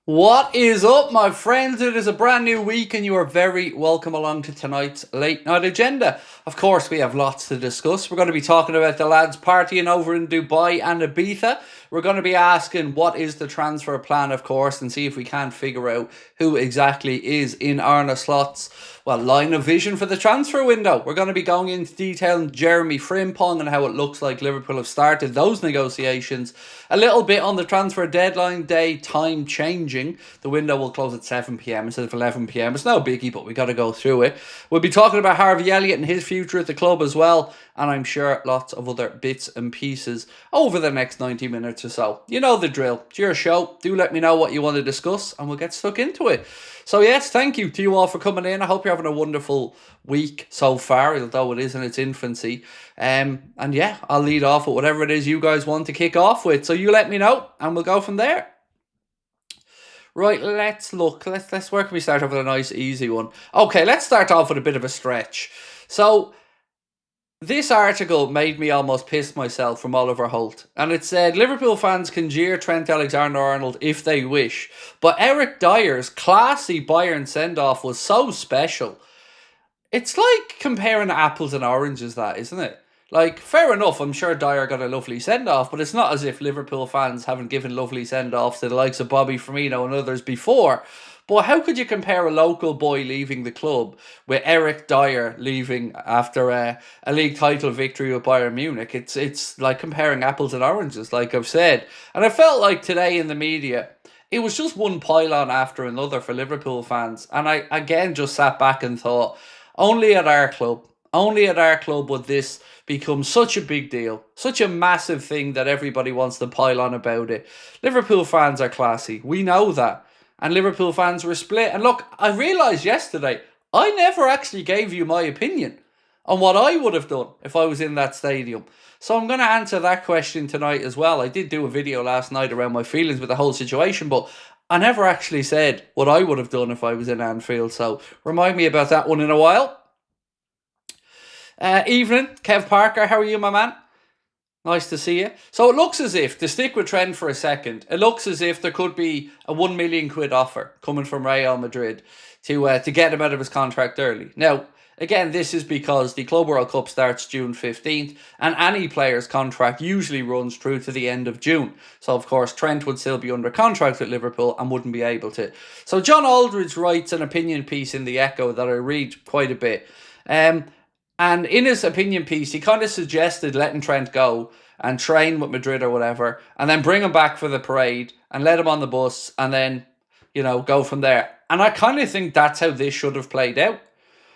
What is up, my friends? It is a brand new week and you are very welcome along to tonight's late night agenda. Of course, we have lots to discuss. We're going to be talking about the lads partying over in Dubai and Ibiza. We're going to be asking what is the transfer plan, of course, and see if we can figure out who exactly is in Arne Slot's, line of vision for the transfer window. We're going to be going into detail on Jeremy Frimpong and how it looks like Liverpool have started those negotiations. A little bit on the transfer deadline day time changing. The window will close at 7 p.m. instead of 11 p.m. It's no biggie, but we got to go through it. We'll be talking about Harvey Elliott and his future at the club as well, and I'm sure lots of other bits and pieces over the next 90 minutes or so. You know the drill. It's your show. Do let me know what you want to discuss, and we'll get stuck into it. So yes, thank you to you all for coming in. I hope you're having a wonderful week so far, although it is in its infancy. And yeah, I'll lead off with whatever it is you guys want to kick off with. So you let me know, and we'll go from there. Right, let's look. Where can we start off with a nice easy one? Okay, let's start off with a bit of a stretch. So this article made me almost piss myself from Oliver Holt. And it said, Liverpool fans can jeer Trent Alexander-Arnold if they wish. But Eric Dyer's classy Bayern send-off was so special. It's like comparing apples and oranges, that, isn't it? Like, fair enough, I'm sure Dyer got a lovely send-off, but it's not as if Liverpool fans haven't given lovely send-offs to the likes of Bobby Firmino and others before. But how could you compare a local boy leaving the club with Eric Dyer leaving after a league title victory with Bayern Munich? It's like comparing apples and oranges, like I've said. And I felt like today in the media, it was just one pylon after another for Liverpool fans. And I, again, just sat back and thought, only at our club would this become such a big deal, such a massive thing that everybody wants to pile on about it. Liverpool fans are classy. We know that. And Liverpool fans were split. And look, I realised yesterday, I never actually gave you my opinion on what I would have done if I was in that stadium. So I'm going to answer that question tonight as well. I did do a video last night around my feelings with the whole situation, but I never actually said what I would have done if I was in Anfield. So remind me about that one in a while. Evening, Kev Parker, how are you, my man? Nice to see you. So it looks as if, to stick with Trent for a second, it looks as if there could be a £1 million offer coming from Real Madrid to get him out of his contract early. Now, again, this is because the Club World Cup starts June 15th, and any player's contract usually runs through to the end of June. So, of course, Trent would still be under contract with Liverpool and wouldn't be able to. So John Aldridge writes an opinion piece in The Echo that I read quite a bit. And in his opinion piece, he kind of suggested letting Trent go and train with Madrid or whatever, and then bring him back for the parade and let him on the bus and then, go from there. And I kind of think that's how this should have played out.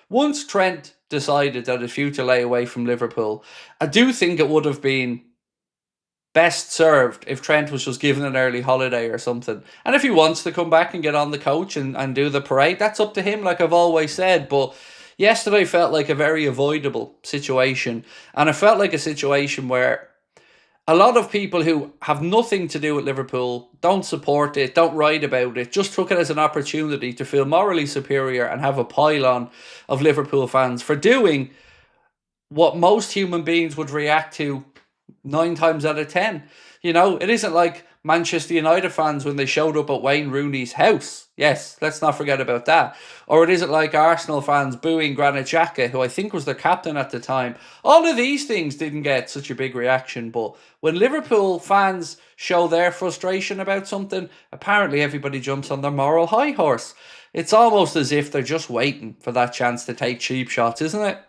Once Trent decided that his future lay away from Liverpool, I do think it would have been best served if Trent was just given an early holiday or something. And if he wants to come back and get on the coach and do the parade, that's up to him, like I've always said. But yesterday felt like a very avoidable situation, and it felt like a situation where a lot of people who have nothing to do with Liverpool, don't support it, don't write about it, just took it as an opportunity to feel morally superior and have a pile-on of Liverpool fans for doing what most human beings would react to 9 times out of 10. It isn't like Manchester United fans when they showed up at Wayne Rooney's house. Yes, let's not forget about that. Or it isn't like Arsenal fans booing Granit Xhaka, who I think was their captain at the time. All of these things didn't get such a big reaction, but when Liverpool fans show their frustration about something, apparently everybody jumps on their moral high horse. It's almost as if they're just waiting for that chance to take cheap shots, isn't it?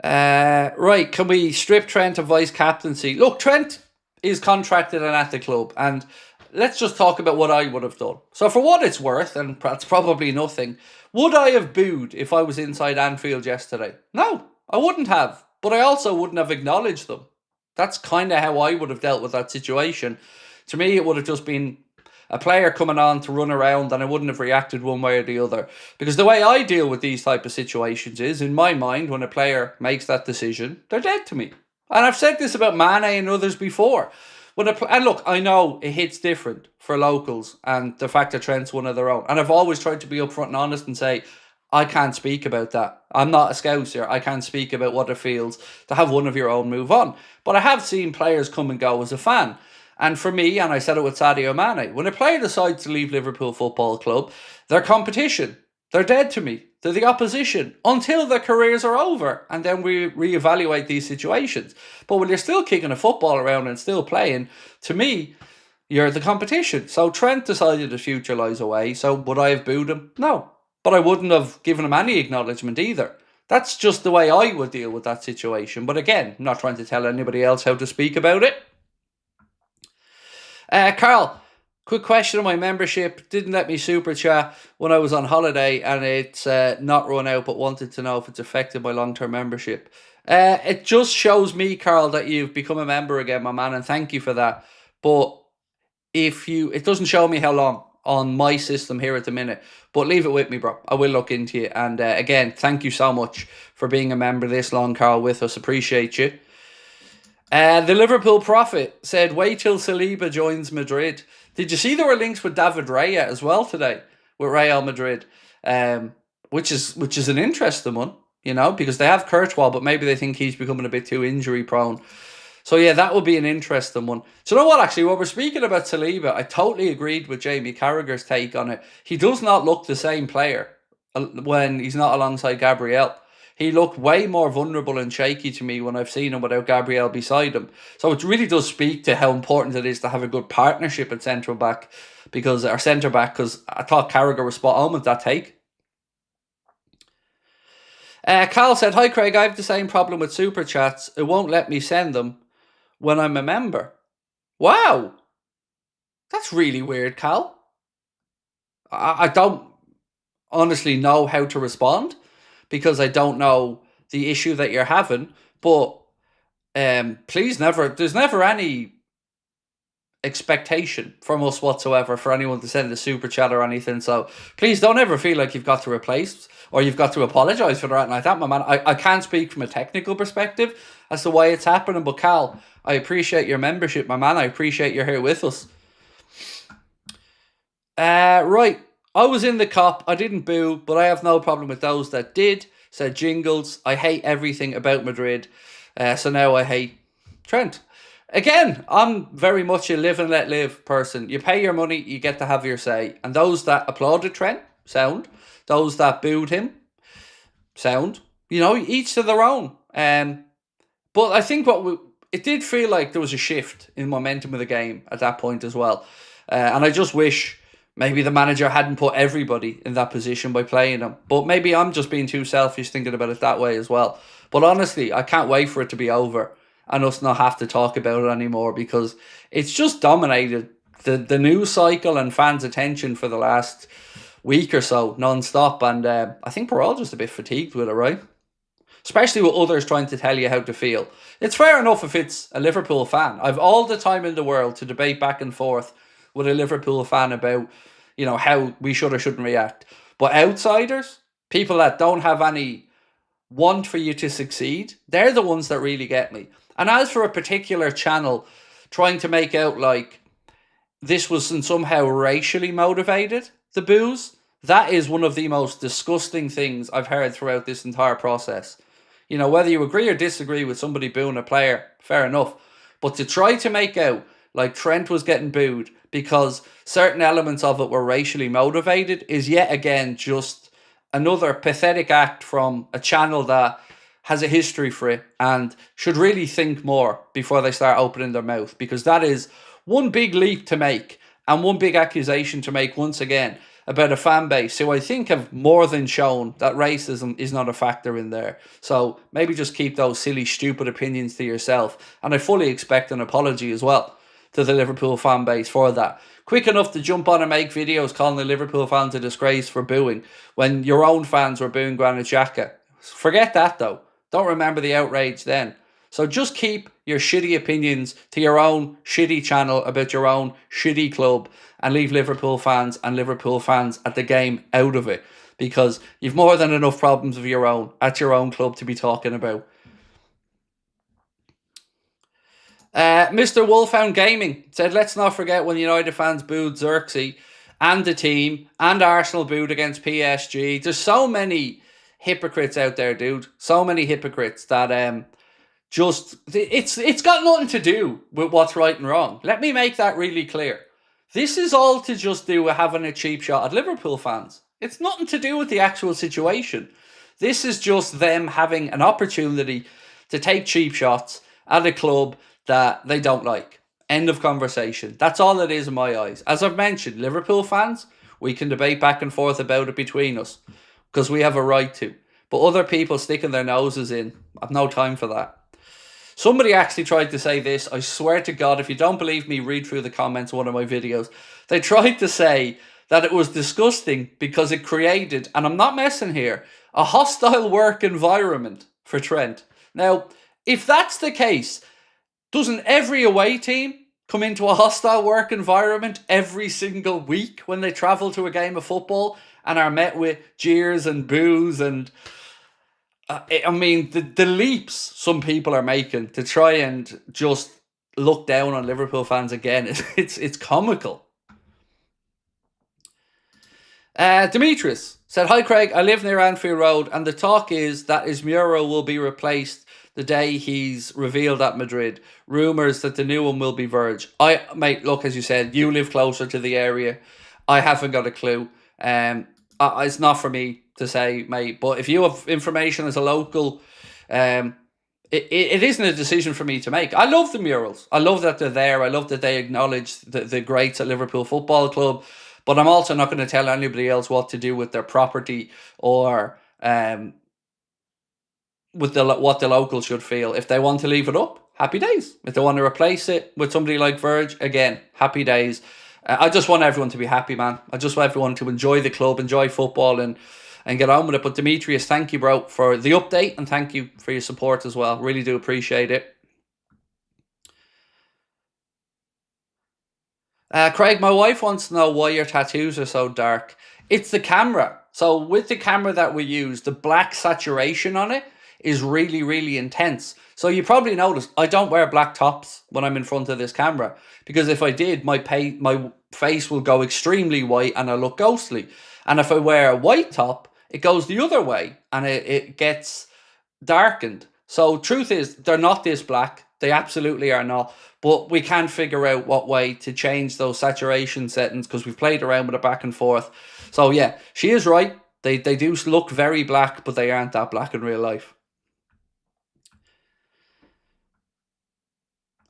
Right, can we strip Trent of vice captaincy? Look, Trent is contracted and at the club, and let's just talk about what I would have done. So for what it's worth, and that's probably nothing, would I have booed if I was inside Anfield yesterday? No, I wouldn't have, but I also wouldn't have acknowledged them. That's kind of how I would have dealt with that situation. To me, it would have just been a player coming on to run around, and I wouldn't have reacted one way or the other. Because the way I deal with these type of situations is, in my mind, when a player makes that decision, they're dead to me. And I've said this about Mane and others before. And look, I know it hits different for locals and the fact that Trent's one of their own. And I've always tried to be upfront and honest and say, I can't speak about that. I'm not a Scouser. I can't speak about what it feels to have one of your own move on. But I have seen players come and go as a fan. And for me, and I said it with Sadio Mane, when a player decides to leave Liverpool Football Club, they're competition. They're dead to me. They're the opposition until their careers are over, and then we reevaluate these situations. But when you're still kicking a football around and still playing, to me, you're the competition. So Trent decided his future lies away. So would I have booed him? No. But I wouldn't have given him any acknowledgement either. That's just the way I would deal with that situation. But again, I'm not trying to tell anybody else how to speak about it. Carl, quick question on my membership. Didn't let me super chat when I was on holiday, and it's not run out, but wanted to know if it's affected my long-term membership. It just shows me, Carl, that you've become a member again, my man, and thank you for that. But it doesn't show me how long on my system here at the minute, but leave it with me, bro. I will look into it. And again, thank you so much for being a member this long, Carl, with us. Appreciate you. The Liverpool Prophet said, wait till Saliba joins Madrid. Did you see there were links with David Raya as well today with Real Madrid? Which is an interesting one, because they have Courtois, but maybe they think he's becoming a bit too injury prone. So yeah, that would be an interesting one. So you know what, actually, when we're speaking about Saliba, I totally agreed with Jamie Carragher's take on it. He does not look the same player when he's not alongside Gabriel. He looked way more vulnerable and shaky to me when I've seen him without Gabriel beside him. So it really does speak to how important it is to have a good partnership at centre-back, because I thought Carragher was spot on with that take. Carl said, hi Craig, I have the same problem with Super Chats. It won't let me send them when I'm a member. Wow. That's really weird, Cal. I don't honestly know how to respond, because I don't know the issue that you're having. But please there's never any expectation from us whatsoever for anyone to send a super chat or anything. So please don't ever feel like you've got to replace or you've got to apologise for that like that, my man. I can't speak from a technical perspective as to why it's happening, but Cal, I appreciate your membership, my man. I appreciate you're here with us. Right. I was in the cop. I didn't boo, but I have no problem with those that did. Said Jingles. I hate everything about Madrid. So now I hate Trent. Again, I'm very much a live and let live person. You pay your money, you get to have your say. And those that applauded Trent, sound. Those that booed him, sound. Each to their own. But I think it did feel like there was a shift in momentum of the game at that point as well. And I just wish maybe the manager hadn't put everybody in that position by playing them. But maybe I'm just being too selfish thinking about it that way as well. But honestly, I can't wait for it to be over and us not have to talk about it anymore, because it's just dominated the news cycle and fans' attention for the last week or so non-stop. And I think we're all just a bit fatigued with it, right? Especially with others trying to tell you how to feel. It's fair enough if it's a Liverpool fan. I've all the time in the world to debate back and forth with a Liverpool fan about, how we should or shouldn't react. But outsiders, people that don't have any want for you to succeed, they're the ones that really get me. And as for a particular channel trying to make out like this wasn't somehow racially motivated, the boos, that is one of the most disgusting things I've heard throughout this entire process. Whether you agree or disagree with somebody booing a player, fair enough. But to try to make out like Trent was getting booed because certain elements of it were racially motivated is yet again just another pathetic act from a channel that has a history for it and should really think more before they start opening their mouth, because that is one big leap to make and one big accusation to make once again about a fan base who I think have more than shown that racism is not a factor in there. So maybe just keep those silly, stupid opinions to yourself. And I fully expect an apology as well to the Liverpool fan base for that. Quick enough to jump on and make videos calling the Liverpool fans a disgrace for booing when your own fans were booing Granit Xhaka. Forget that though. Don't remember the outrage then. So just keep your shitty opinions to your own shitty channel about your own shitty club and leave Liverpool fans at the game out of it, because you've more than enough problems of your own at your own club to be talking about. Mr. Wolfhound Gaming said, let's not forget when United fans booed Xerxes and the team, and Arsenal booed against PSG. There's so many hypocrites out there, dude. So many hypocrites that it's got nothing to do with what's right and wrong. Let me make that really clear. This is all to just do with having a cheap shot at Liverpool fans. It's nothing to do with the actual situation. This is just them having an opportunity to take cheap shots at a club that they don't like. End of conversation. That's all it is in my eyes. As I've mentioned, Liverpool fans, we can debate back and forth about it between us because we have a right to. But other people sticking their noses in, I've no time for that. Somebody actually tried to say this. I swear to God, if you don't believe me, read through the comments of one of my videos. They tried to say that it was disgusting because it created, and I'm not messing here, a hostile work environment for Trent. Now, if that's the case, doesn't every away team come into a hostile work environment every single week when they travel to a game of football and are met with jeers and boos and... I mean, the leaps some people are making to try and just look down on Liverpool fans again, it's comical. Demetrius said, "Hi Craig, I live near Anfield Road and the talk is that his mural will be replaced the day he's revealed at Madrid. Rumours that the new one will be Verge." Mate, look, as you said, you live closer to the area. I haven't got a clue. It's not for me to say, mate, but if you have information as a local, it isn't a decision for me to make. I love the murals. I love that they're there. I love that they acknowledge the greats at Liverpool Football Club, but I'm also not going to tell anybody else what to do with their property or with what the locals should feel. If they want to leave it up, happy days. If they want to replace it with somebody like Verge, again, happy days. I just want everyone to be happy, man. I just want everyone to enjoy the club, enjoy football, and get on with it. But Demetrius, thank you, bro, for the update, and thank you for your support as well. Really do appreciate it. Craig, my wife wants to know why your tattoos are so dark. It's the camera. So with the camera that we use, the black saturation on it is really, really intense. So you probably noticed I don't wear black tops when I'm in front of this camera, because if I did, my face will go extremely white and I look ghostly. And if I wear a white top, it goes the other way and it gets darkened. So truth is, they're not this black. They absolutely are not. But we can figure out what way to change those saturation settings because we've played around with it back and forth. So yeah, she is right. They do look very black, but they aren't that black in real life.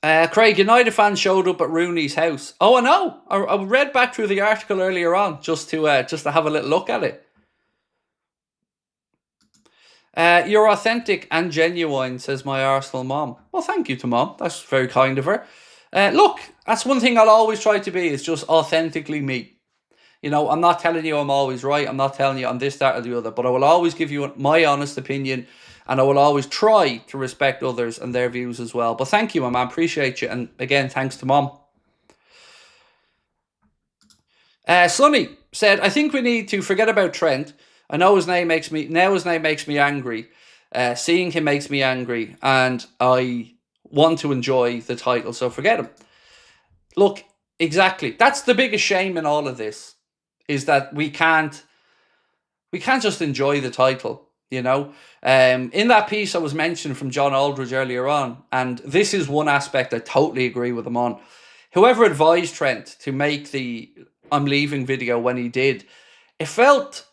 Craig, United fans showed up at Rooney's house. Oh, I know. I read back through the article earlier on just to have a little look at it. You're authentic and genuine, says my Arsenal mom. Well, thank you to mom. That's very kind of her. Look, that's one thing I'll always try to be, is just authentically me. You know, I'm not telling you I'm always right. I'm not telling you I'm this, that, or the other. But I will always give you my honest opinion. And I will always try to respect others and their views as well. But thank you, my man. Appreciate you. And again, thanks to mom. Sonny said, I think we need to forget about Trent. I know his name makes me angry. Seeing him makes me angry. And I want to enjoy the title. So forget him. Look, exactly. That's the biggest shame in all of this, is that we can't just enjoy the title. You know, in that piece I was mentioned from John Aldridge earlier on, and this is one aspect I totally agree with him on. Whoever advised Trent to make the I'm leaving video when he did, it felt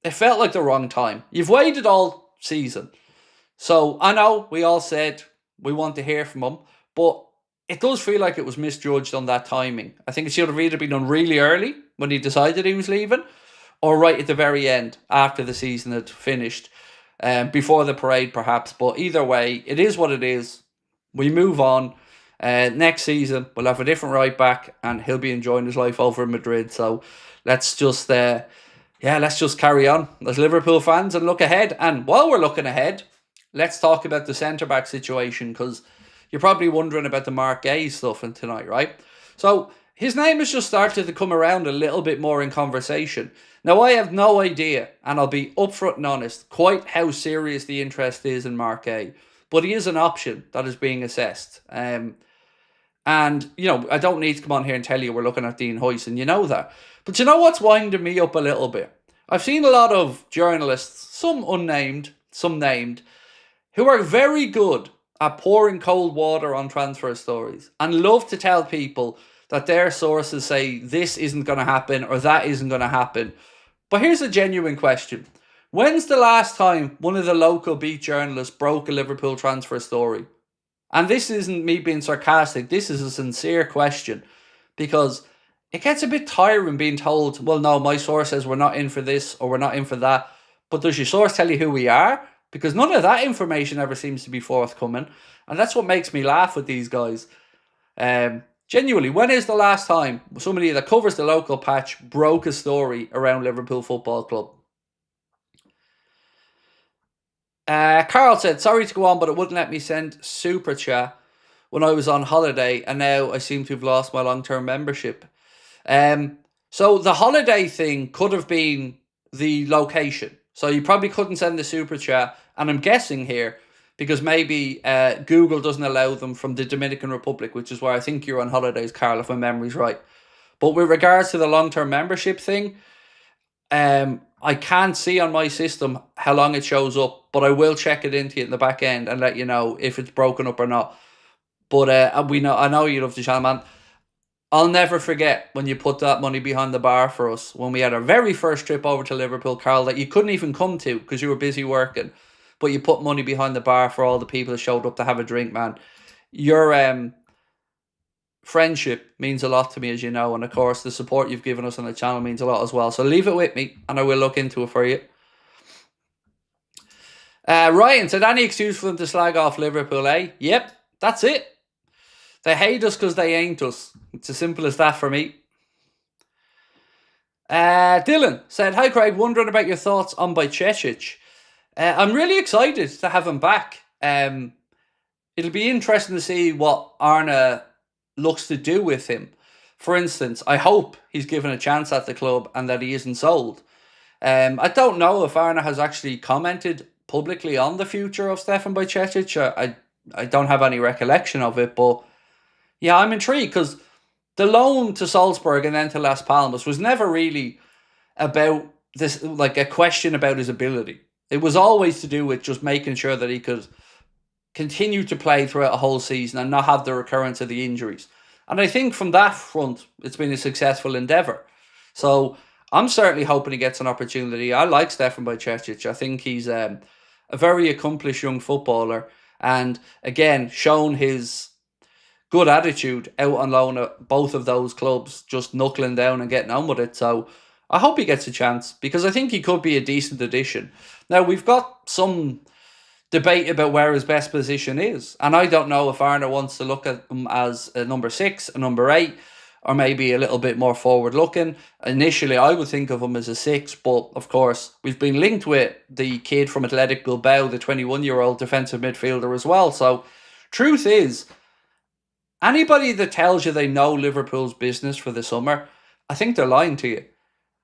like the wrong time. You've waited all season. So I know we all said we want to hear from him, but it does feel like it was misjudged on that timing. I think it should have either been done really early when he decided he was leaving, or right at the very end after the season had finished, before the parade perhaps. But either way, it is what it is. We move on. Next season, we'll have a different right back and he'll be enjoying his life over in Madrid. So let's just carry on as Liverpool fans and look ahead. And while we're looking ahead, let's talk about the centre-back situation, because you're probably wondering about the Mark Guehi stuff in tonight, right? So his name has just started to come around a little bit more in conversation. Now, I have no idea, and I'll be upfront and honest, quite how serious the interest is in Mark Guehi, but he is an option that is being assessed. And, you know, I don't need to come on here and tell you we're looking at Dean Huyson, you know that. But you know what's winding me up a little bit? I've seen a lot of journalists, some unnamed, some named, who are very good at pouring cold water on transfer stories and love to tell people that their sources say this isn't going to happen or that isn't going to happen. But here's a genuine question. When's the last time one of the local beat journalists broke a Liverpool transfer story? And this isn't me being sarcastic. This is a sincere question, because it gets a bit tiring being told, well, no, my source says we're not in for this or we're not in for that. But does your source tell you who we are? Because none of that information ever seems to be forthcoming. And that's what makes me laugh with these guys. Genuinely, when is the last time somebody that covers the local patch broke a story around Liverpool Football Club? Carl said, sorry to go on, but it wouldn't let me send super chat when I was on holiday, and now I seem to have lost my long-term membership. So the holiday thing could have been the location. So you probably couldn't send the super chat, and I'm guessing here, because maybe Google doesn't allow them from the Dominican Republic, which is where I think you're on holidays, Carl, if my memory's right. But with regards to the long-term membership thing, I can't see on my system how long it shows up, but I will check it into it in the back end and let you know if it's broken up or not. But I know you love the channel, man. I'll never forget when you put that money behind the bar for us when we had our very first trip over to Liverpool, Carl, that you couldn't even come to because you were busy working. But you put money behind the bar for all the people that showed up to have a drink, man. Your friendship means a lot to me, as you know, and of course the support you've given us on the channel means a lot as well. So leave it with me and I will look into it for you. Ryan said, any excuse for them to slag off Liverpool, eh? Yep, that's it. They hate us because they ain't us. It's as simple as that for me. Dylan said, hi Craig, wondering about your thoughts on Bajcetic. I'm really excited to have him back. It'll be interesting to see what Arne looks to do with him. For instance, I hope he's given a chance at the club and that he isn't sold. I don't know if Arne has actually commented publicly on the future of Stefan Bajcetic. I don't have any recollection of it, but yeah, I'm intrigued because the loan to Salzburg and then to Las Palmas was never really about this, like a question about his ability. It was always to do with just making sure that he could continue to play throughout a whole season and not have the recurrence of the injuries. And I think from that front, it's been a successful endeavour. So I'm certainly hoping he gets an opportunity. I like Stefan Bajcetic. I think he's a very accomplished young footballer. And again, shown his good attitude out on loan at both of those clubs, just knuckling down and getting on with it. So I hope he gets a chance because I think he could be a decent addition. Now, we've got some debate about where his best position is. And I don't know if Arne wants to look at him as a number 6, a number 8, or maybe a little bit more forward-looking. Initially, I would think of him as a 6, but of course, we've been linked with the kid from Athletic Bilbao, the 21-year-old defensive midfielder as well. So, truth is, anybody that tells you they know Liverpool's business for the summer, I think they're lying to you.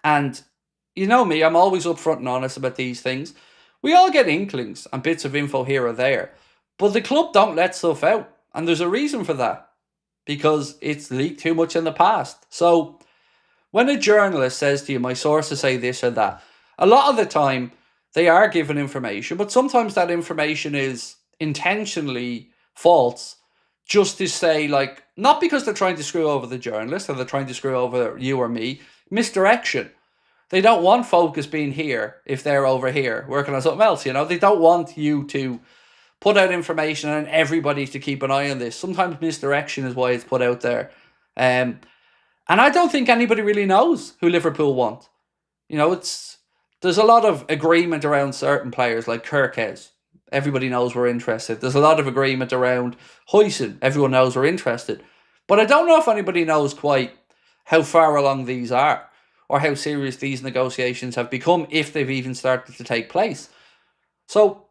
And you know me, I'm always upfront and honest about these things. We all get inklings and bits of info here or there, but the club don't let stuff out. And there's a reason for that, because it's leaked too much in the past. So when a journalist says to you, my sources say this or that, a lot of the time they are given information, but sometimes that information is intentionally false, just to say, like, not because they're trying to screw over the journalist or they're trying to screw over you or me, misdirection. They don't want focus being here if they're over here working on something else, you know. They don't want you to put out information and everybody to keep an eye on this. Sometimes misdirection is why it's put out there. And I don't think anybody really knows who Liverpool want. You know, there's a lot of agreement around certain players like Kirkes. Everybody knows we're interested. There's a lot of agreement around Huijsen. Everyone knows we're interested. But I don't know if anybody knows quite how far along these are, or how serious these negotiations have become, if they've even started to take place. So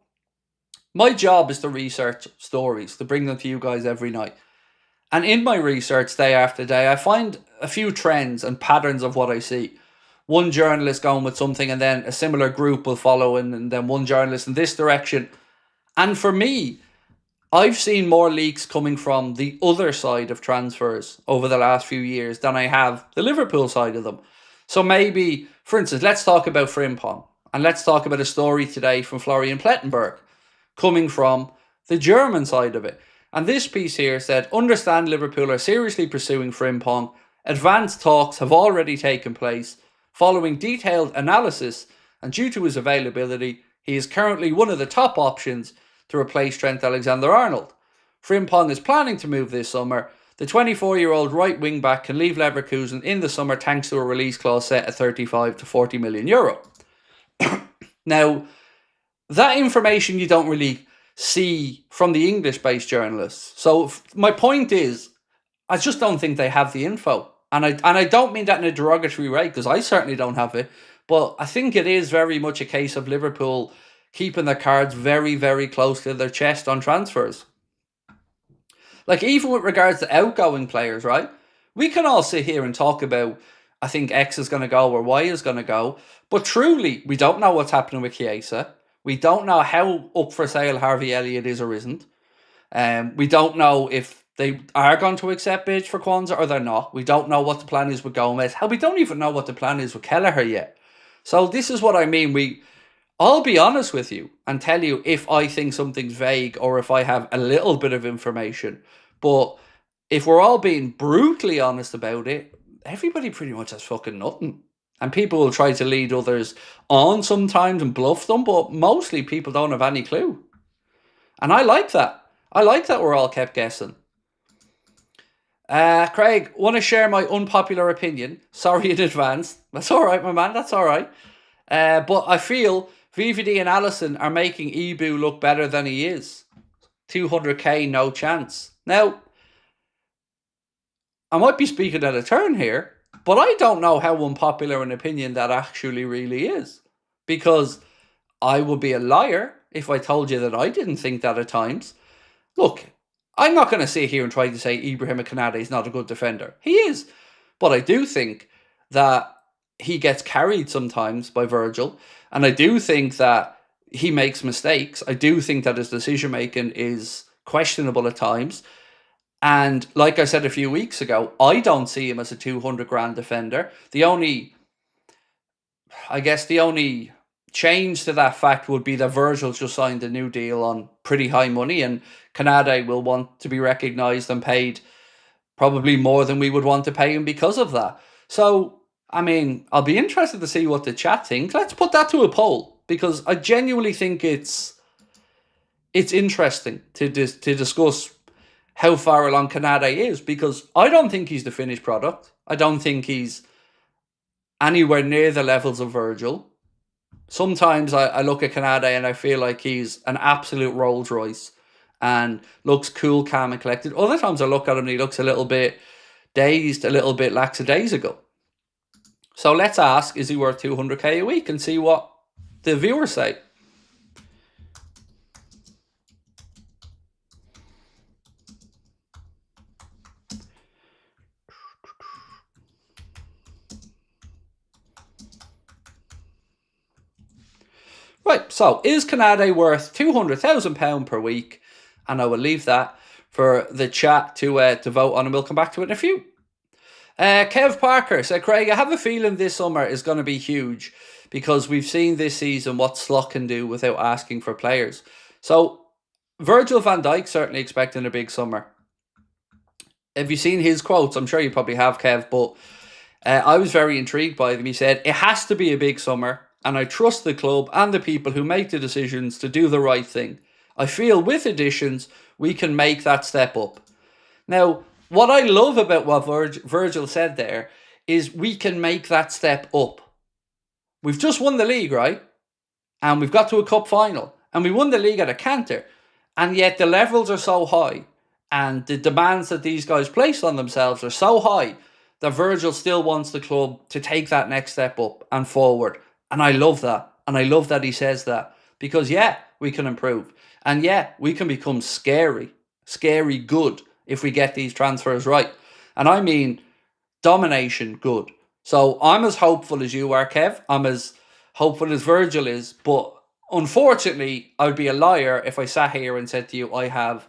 my job is to research stories, to bring them to you guys every night. And in my research day after day, I find a few trends and patterns of what I see. One journalist going with something and then a similar group will follow, and then one journalist in this direction. And for me, I've seen more leaks coming from the other side of transfers over the last few years than I have the Liverpool side of them. So maybe, for instance, let's talk about Frimpong. And let's talk about a story today from Florian Plettenberg, coming from the German side of it. And this piece here said, understand Liverpool are seriously pursuing Frimpong. Advanced talks have already taken place. Following detailed analysis and due to his availability, he is currently one of the top options to replace Trent Alexander-Arnold. Frimpong is planning to move this summer. The 24-year-old right wing-back can leave Leverkusen in the summer thanks to a release clause set at 35 to 40 million euro. Now, that information you don't really see from the English-based journalists. So my point is, I just don't think they have the info. And I don't mean that in a derogatory way, because I certainly don't have it. But I think it is very much a case of Liverpool keeping their cards very, very close to their chest on transfers. Like, even with regards to outgoing players, right? We can all sit here and talk about, I think X is going to go or Y is going to go. But truly, we don't know what's happening with Chiesa. We don't know how up for sale Harvey Elliott is or isn't. We don't know if they are going to accept bids for Kwanzaa or they're not. We don't know what the plan is with Gomez. Hell, we don't even know what the plan is with Kelleher yet. So this is what I mean. I'll be honest with you and tell you if I think something's vague or if I have a little bit of information. But if we're all being brutally honest about it, everybody pretty much has fucking nothing. And people will try to lead others on sometimes and bluff them, but mostly people don't have any clue. And I like that. I like that we're all kept guessing. Craig, want to share my unpopular opinion. Sorry in advance. That's all right, my man. That's all right. But I feel VVD and Allison are making Ibu look better than he is. 200k, no chance. Now, I might be speaking out of turn here, but I don't know how unpopular an opinion that actually really is. Because I would be a liar if I told you that I didn't think that at times. Look, I'm not going to sit here and try to say Ibrahim Konate is not a good defender. He is. But I do think that he gets carried sometimes by Virgil. And I do think that he makes mistakes. I do think that his decision-making is questionable at times. And like I said a few weeks ago, I don't see him as a 200 grand defender. The only change to that fact would be that Virgil's just signed a new deal on pretty high money and Konate will want to be recognised and paid probably more than we would want to pay him because of that. So, I mean, I'll be interested to see what the chat thinks. Let's put that to a poll because I genuinely think it's interesting to discuss how far along Konate is because I don't think he's the finished product. I don't think he's anywhere near the levels of Virgil. Sometimes I look at Konate and I feel like he's an absolute Rolls Royce and looks cool, calm and collected. Other times I look at him and he looks a little bit dazed, a little bit lackadaisical. So let's ask, is he worth 200k a week and see what the viewers say. Right, so is Konate worth £200,000 per week? And I will leave that for the chat to vote on and we'll come back to it in a few. Kev Parker said, Craig, I have a feeling this summer is going to be huge because we've seen this season what Slot can do without asking for players. So Virgil van Dijk certainly expecting a big summer. Have you seen his quotes? I'm sure you probably have, Kev, but I was very intrigued by them. He said, it has to be a big summer. And I trust the club and the people who make the decisions to do the right thing. I feel with additions, we can make that step up. Now, what I love about what Virgil said there is we can make that step up. We've just won the league, right? And we've got to a cup final. And we won the league at a canter. And yet the levels are so high. And the demands that these guys place on themselves are so high that Virgil still wants the club to take that next step up and forward. And I love that. And I love that he says that. Because, yeah, we can improve. And, yeah, we can become scary good if we get these transfers right. And I mean domination good. So I'm as hopeful as you are, Kev. I'm as hopeful as Virgil is. But unfortunately, I would be a liar if I sat here and said to you, I have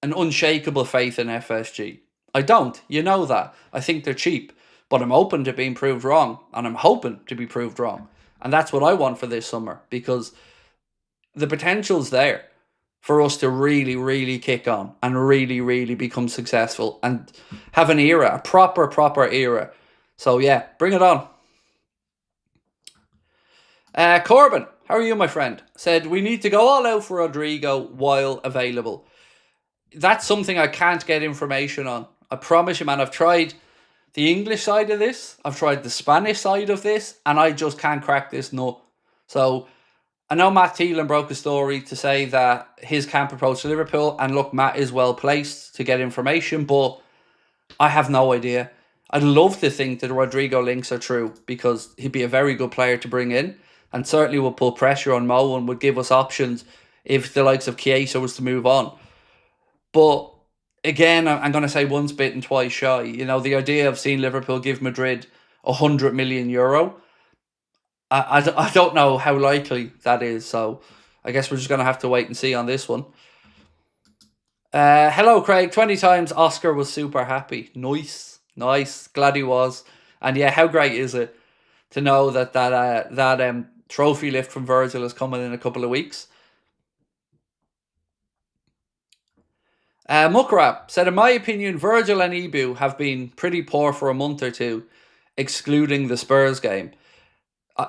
an unshakable faith in FSG. I don't. You know that. I think they're cheap. But I'm open to being proved wrong. And I'm hoping to be proved wrong. And that's what I want for this summer. Because the potential's there. for us to really, really kick on and really, really become successful and have an era, a proper era. So yeah, bring it on. Corbin, how are you, my friend? Said we need to go all out for Rodrigo while available. That's something I can't get information on. I promise you, man. I've tried the English side of this, I've tried the Spanish side of this, and I just can't crack this nut. So I know Matt Thielen broke a story to say that his camp approached Liverpool, and look, Matt is well placed to get information, but I have no idea. I'd love to think that the Rodrigo links are true because he'd be a very good player to bring in and certainly would put pressure on Mo and would give us options if the likes of Chiesa was to move on. But again, I'm going to say once bitten, twice shy. You know, the idea of seeing Liverpool give Madrid €100 million, I don't know how likely that is. So I guess we're just going to have to wait and see on this one. Hello, Craig. 20 times Oscar was super happy. Nice. Glad he was. And yeah, how great is it to know that trophy lift from Virgil is coming in a couple of weeks? Muckrap said, in my opinion, Virgil and Ibu have been pretty poor for a month or two, excluding the Spurs game.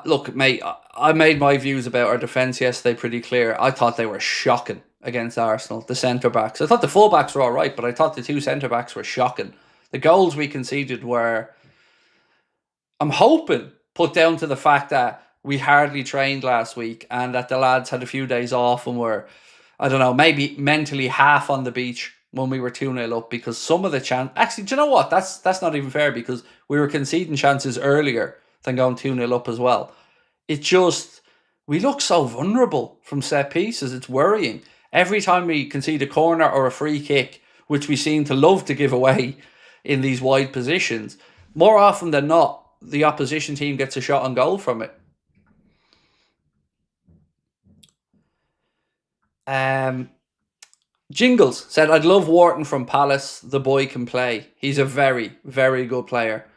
Look, mate, I made my views about our defence yesterday pretty clear. I thought they were shocking against Arsenal, the centre-backs. I thought the full-backs were all right, but I thought the two centre-backs were shocking. The goals we conceded were, I'm hoping, put down to the fact that we hardly trained last week and that the lads had a few days off and were, I don't know, maybe mentally half on the beach when we were 2-0 up, because some of the chance... Actually, do you know what? That's not even fair, because we were conceding chances earlier than going 2-0 up as well. It just... We look so vulnerable from set pieces. It's worrying. Every time we concede a corner or a free kick, which we seem to love to give away in these wide positions, more often than not, the opposition team gets a shot on goal from it. Jingles said, I'd love Wharton from Palace. The boy can play. He's a very, very good player.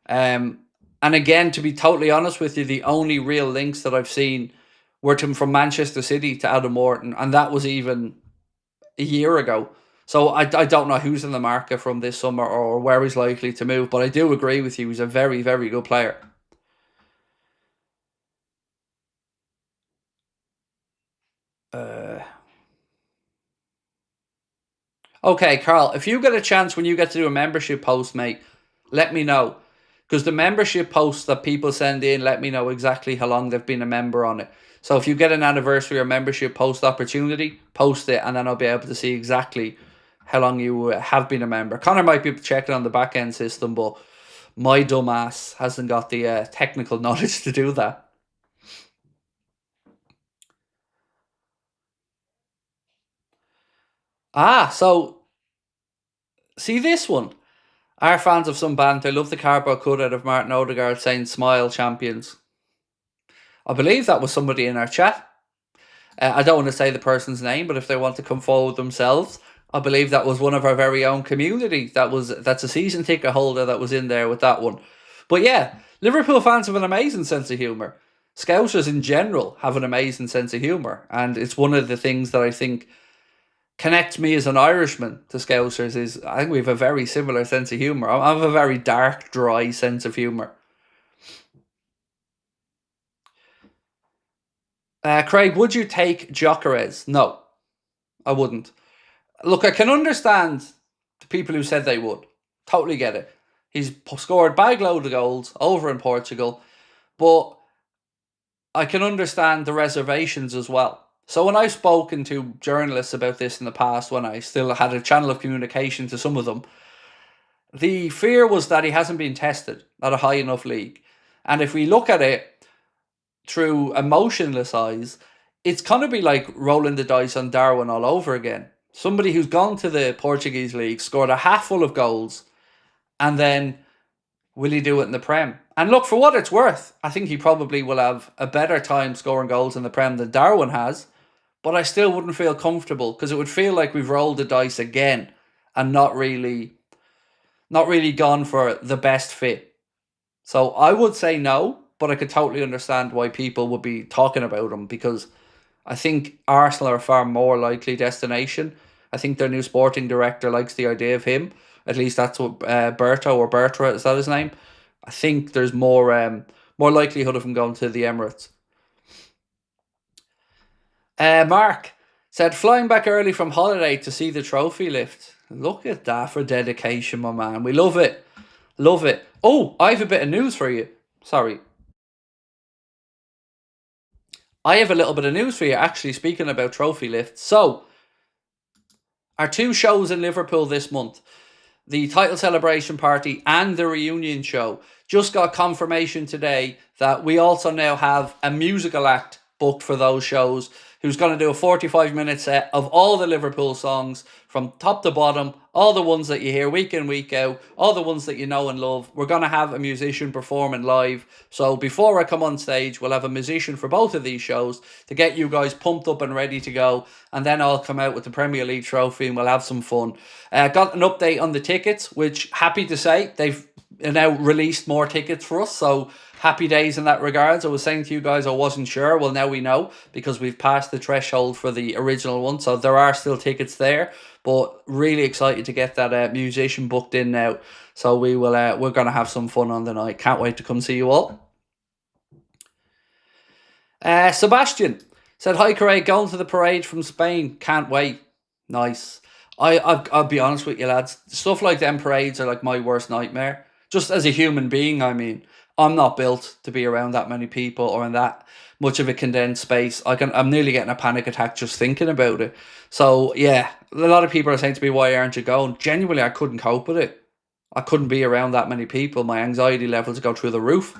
And again, to be totally honest with you, the only real links that I've seen were from Manchester City to Adam Wharton, and that was even a year ago. So I don't know who's in the market from this summer or where he's likely to move, but I do agree with you. He's a very, very good player. Okay, Carl, if you get a chance when you get to do a membership post, mate, let me know. Because the membership posts that people send in, let me know exactly how long they've been a member on it. So if you get an anniversary or membership post opportunity, post it, and then I'll be able to see exactly how long you have been a member. Connor might be checking on the back end system, but my dumb ass hasn't got the technical knowledge to do that. So see this one. Our fans of some band, they love the cardboard cutout of Martin Odegaard saying "Smile, champions." I believe that was somebody in our chat. I don't want to say the person's name, but if they want to come forward themselves, I believe that was one of our very own community. That's a season ticket holder that was in there with that one. But yeah, Liverpool fans have an amazing sense of humour. Scousers in general have an amazing sense of humour, and it's one of the things that I think connects me as an Irishman to Scousers. Is I think we have a very similar sense of humour. I have a very dark, dry sense of humour. Craig, would you take Gyökeres? No, I wouldn't. Look, I can understand the people who said they would. Totally get it. He's scored bag load of goals over in Portugal, but I can understand the reservations as well. So when I've spoken to journalists about this in the past, when I still had a channel of communication to some of them, the fear was that he hasn't been tested at a high enough league. And if we look at it through emotionless eyes, it's going to be like rolling the dice on Darwin all over again. Somebody who's gone to the Portuguese league, scored a hatful of goals, and then will he do it in the Prem? And look, for what it's worth, I think he probably will have a better time scoring goals in the Prem than Darwin has, but I still wouldn't feel comfortable because it would feel like we've rolled the dice again and not really gone for the best fit. So I would say no, but I could totally understand why people would be talking about him because I think Arsenal are a far more likely destination. I think their new sporting director likes the idea of him. At least that's what Berto or Bertra, is that his name? I think there's more likelihood of him going to the Emirates. Mark said flying back early from holiday to see the trophy lift. Look at that for dedication, my man. We love it. Love it. Oh, I have a bit of news for you. Sorry. I have a little bit of news for you, actually, speaking about trophy lifts. So, our two shows in Liverpool this month, the title celebration party and the reunion show, just got confirmation today that we also now have a musical act booked for those shows, who's going to do a 45-minute set of all the Liverpool songs from top to bottom, all the ones that you hear week in, week out, all the ones that you know and love. We're going to have a musician performing live. So before I come on stage, we'll have a musician for both of these shows to get you guys pumped up and ready to go. And then I'll come out with the Premier League trophy and we'll have some fun. Got an update on the tickets, which, happy to say, they've now released more tickets for us. So happy days in that regards. I was saying to you guys I wasn't sure. Well, now we know, because we've passed the threshold for the original one. So there are still tickets there, but really excited to get that musician booked in now. So we're going to have some fun on the night. Can't wait to come see you all. Sebastian said, hi Craig, going to the parade from Spain. Can't wait. Nice. I'll be honest with you, lads. Stuff like them parades are like my worst nightmare. Just as a human being, I mean. I'm not built to be around that many people or in that much of a condensed space. I'm nearly getting a panic attack just thinking about it. So yeah, a lot of people are saying to me, why aren't you going? Genuinely, I couldn't cope with it. I couldn't be around that many people. My anxiety levels go through the roof.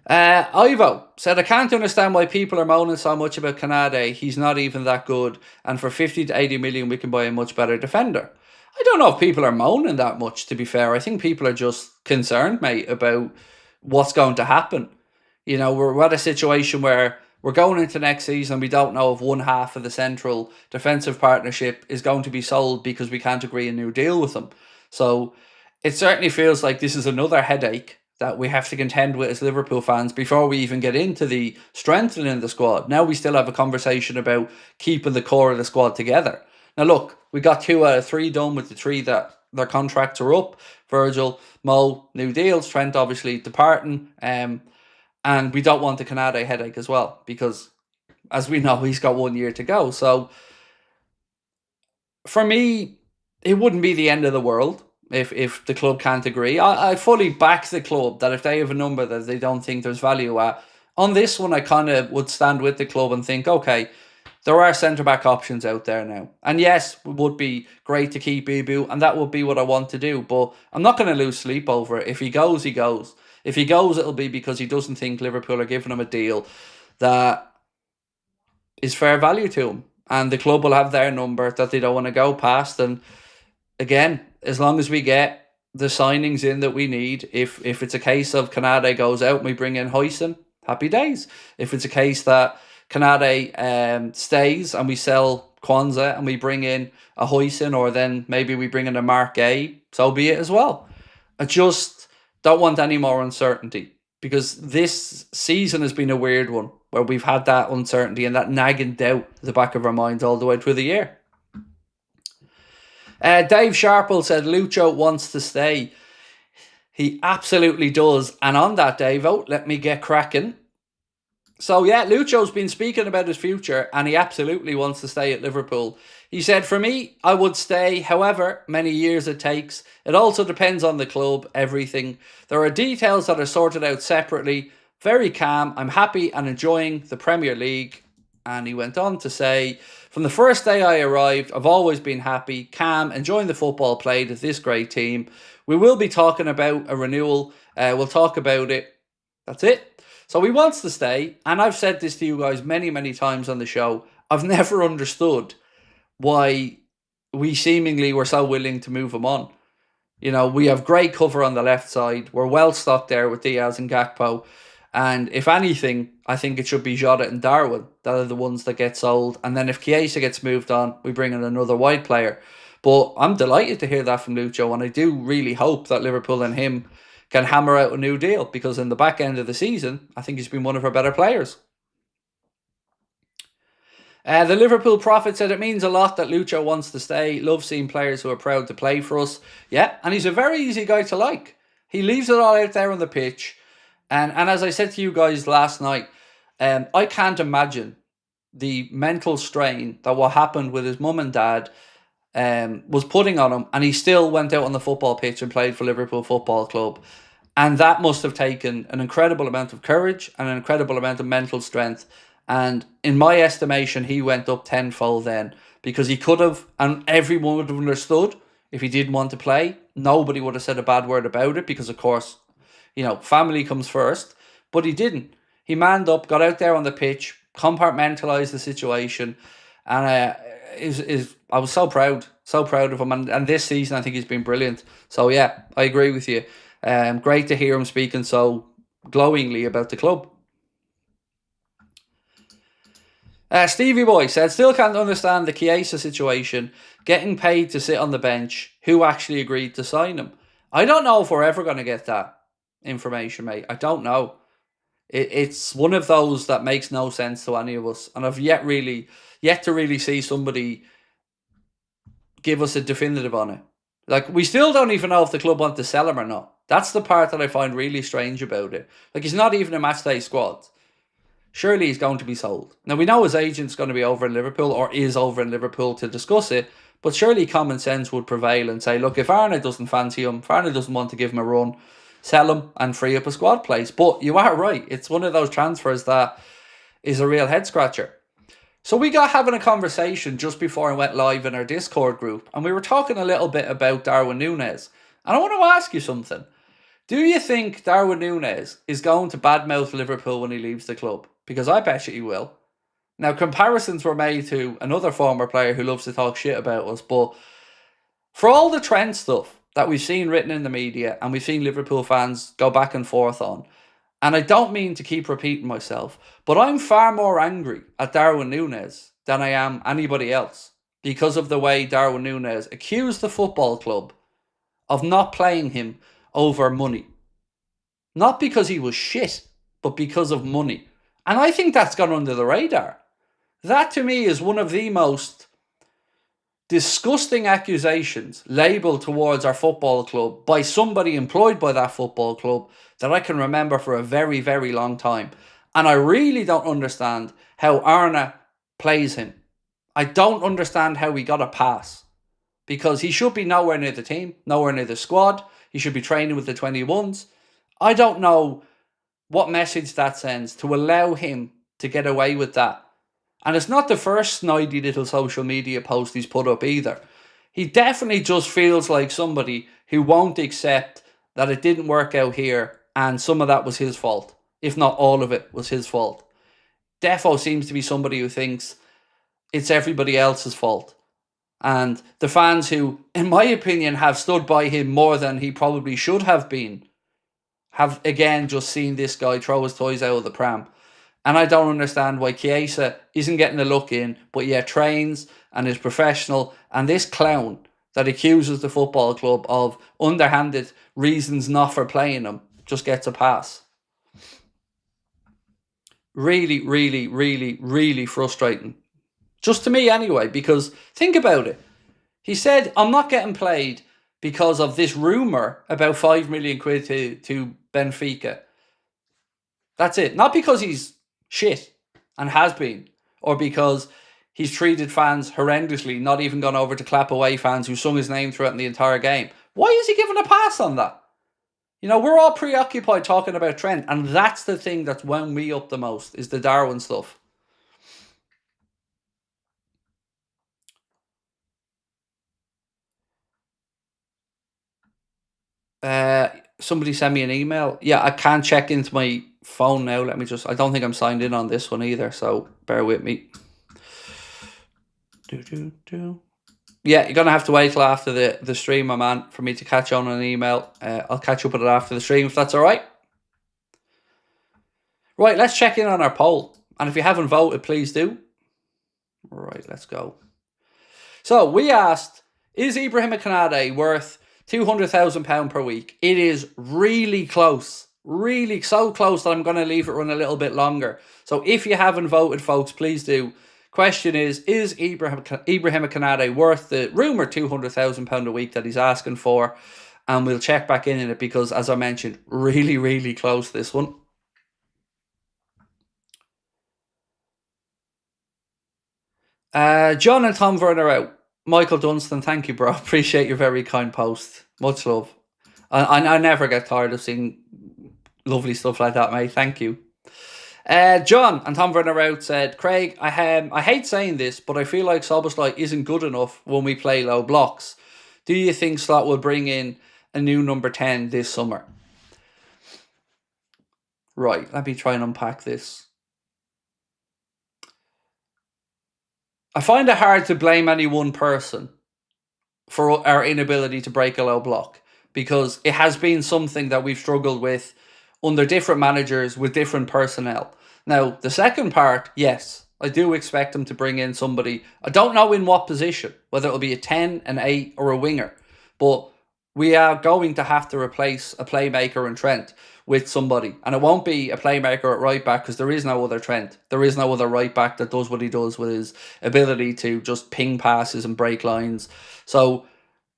Ivo said, I can't understand why people are moaning so much about Canade. He's not even that good. And for 50 to 80 million, we can buy a much better defender. I don't know if people are moaning that much, to be fair. I think people are just concerned, mate, about what's going to happen. You know, we're at a situation where we're going into next season and we don't know if one half of the central defensive partnership is going to be sold because we can't agree a new deal with them. So it certainly feels like this is another headache that we have to contend with as Liverpool fans before we even get into the strengthening the squad. Now we still have a conversation about keeping the core of the squad together. Now look, we got 2 out of 3 done with the 3 that their contracts are up. Virgil, Mo, new deals. Trent obviously departing. And we don't want the Canade headache as well, because as we know, he's got 1 year to go. So for me, it wouldn't be the end of the world if the club can't agree. I fully back the club that if they have a number that they don't think there's value at. On this one, I kind of would stand with the club and think, okay, there are centre-back options out there now. And yes, it would be great to keep Ibu, and that would be what I want to do. But I'm not going to lose sleep over it. If he goes, he goes. If he goes, it'll be because he doesn't think Liverpool are giving him a deal that is fair value to him. And the club will have their number that they don't want to go past. And again, as long as we get the signings in that we need, if it's a case of Canade goes out and we bring in Huyson, happy days. If it's a case that Canade stays and we sell Kwanzaa and we bring in a Huyson, or then maybe we bring in a Mark A, so be it as well. I just don't want any more uncertainty, because this season has been a weird one where we've had that uncertainty and that nagging doubt at the back of our minds all the way through the year. Dave Sharple said Lucho wants to stay. He absolutely does. And on that, Dave, let me get cracking. So yeah, Lucho's been speaking about his future and he absolutely wants to stay at Liverpool. He said, for me, I would stay however many years it takes. It also depends on the club, everything. There are details that are sorted out separately. Very calm. I'm happy and enjoying the Premier League. And he went on to say, from the first day I arrived, I've always been happy, calm, enjoying the football played with this great team. We will be talking about a renewal. We'll talk about it. That's it. So he wants to stay. And I've said this to you guys many, many times on the show. I've never understood why we seemingly were so willing to move him on. You know, we have great cover on the left side. We're well stocked there with Diaz and Gakpo. And if anything, I think it should be Jota and Darwin that are the ones that get sold. And then if Chiesa gets moved on, we bring in another wide player. But I'm delighted to hear that from Lucho. And I do really hope that Liverpool and him can hammer out a new deal. Because in the back end of the season, I think he's been one of our better players. The Liverpool prophet said it means a lot that Lucho wants to stay. Love seeing players who are proud to play for us. Yeah, and he's a very easy guy to like. He leaves it all out there on the pitch. And as I said to you guys last night, I can't imagine the mental strain that what happened with his mum and dad was putting on him, and he still went out on the football pitch and played for Liverpool Football Club. And that must have taken an incredible amount of courage and an incredible amount of mental strength. And in my estimation, he went up tenfold then, because he could have, and everyone would have understood if he didn't want to play. Nobody would have said a bad word about it because, of course, family comes first. But he didn't. He manned up, got out there on the pitch, compartmentalized the situation, and I was so proud of him. And this season, I think he's been brilliant. So yeah, I agree with you. Great to hear him speaking so glowingly about the club. Stevie Boy said, still can't understand the Chiesa situation, getting paid to sit on the bench, who actually agreed to sign him. I don't know if we're ever going to get that information, mate. I don't know. It's one of those that makes no sense to any of us, and I've yet to really see somebody give us a definitive on it. Like, we still don't even know if the club want to sell him or not. That's the part that I find really strange about it. Like, he's not even a matchday squad. Surely he's going to be sold. Now, we know his agent's going to be over in Liverpool, or is over in Liverpool to discuss it, but surely common sense would prevail and say, look, if Arne doesn't fancy him, if Arne doesn't want to give him a run, sell him and free up a squad place. But you are right. It's one of those transfers that is a real head scratcher. So we got having a conversation just before I went live in our Discord group, and we were talking a little bit about Darwin Núñez. And I want to ask you something. Do you think Darwin Núñez is going to badmouth Liverpool when he leaves the club? Because I bet you he will. Now, comparisons were made to another former player who loves to talk shit about us, but for all the Trent stuff that we've seen written in the media and we've seen Liverpool fans go back and forth on, and I don't mean to keep repeating myself, but I'm far more angry at Darwin Núñez than I am anybody else because of the way Darwin Núñez accused the football club of not playing him over money. Not because he was shit, but because of money. And I think that's gone under the radar. That to me is one of the most disgusting accusations labelled towards our football club by somebody employed by that football club that I can remember for a very, very long time. And I really don't understand how Arne plays him. I don't understand how he got a pass. Because he should be nowhere near the team, nowhere near the squad. He should be training with the 21s. I don't know what message that sends to allow him to get away with that. And it's not the first snidey little social media post he's put up either. He definitely just feels like somebody who won't accept that it didn't work out here and some of that was his fault, if not all of it was his fault. Defo seems to be somebody who thinks it's everybody else's fault. And the fans who, in my opinion, have stood by him more than he probably should have been, have again just seen this guy throw his toys out of the pram. And I don't understand why Chiesa isn't getting a look in, but yet trains and is professional. And this clown that accuses the football club of underhanded reasons not for playing him just gets a pass. Really, really, really, really frustrating. Just to me anyway, because think about it. He said, I'm not getting played because of this rumour about 5 million quid to Benfica. That's it. Not because he's shit and has been, or because he's treated fans horrendously, not even gone over to clap away fans who sung his name throughout the entire game. Why is he given a pass on that? We're all preoccupied talking about Trent, and that's the thing that's wound me up the most, is the Darwin stuff. Somebody sent me an email. Yeah, I can't check into my phone now. I don't think I'm signed in on this one either, so bear with me. Yeah, you're going to have to wait till after the stream, my man, for me to catch on an email. I'll catch up with it after the stream, if that's all right. Right, let's check in on our poll. And if you haven't voted, please do. Right, let's go. So, we asked, is Ibrahim Konate worth £200,000 per week? It is really close. Really so close that I'm going to leave it run a little bit longer. So if you haven't voted, folks, please do. Question is Ibrahim Kanate worth the rumoured £200,000 a week that he's asking for? And we'll check back in it because, as I mentioned, really, really close this one. John and Tom Vernon are out. Michael Dunstan, thank you, bro. Appreciate your very kind post. Much love. I never get tired of seeing lovely stuff like that, mate. Thank you. John and Tom Vernon out said, Craig, I hate saying this, but I feel like Szoboszlai isn't good enough when we play low blocks. Do you think Slot will bring in a new number 10 this summer? Right, let me try and unpack this. I find it hard to blame any one person for our inability to break a low block, because it has been something that we've struggled with under different managers with different personnel. Now, the second part, yes, I do expect him to bring in somebody. I don't know in what position, whether it'll be a 10, an 8, or a winger, but we are going to have to replace a playmaker in Trent with somebody. And it won't be a playmaker at right back, because there is no other Trent. There is no other right back that does what he does with his ability to just ping passes and break lines. So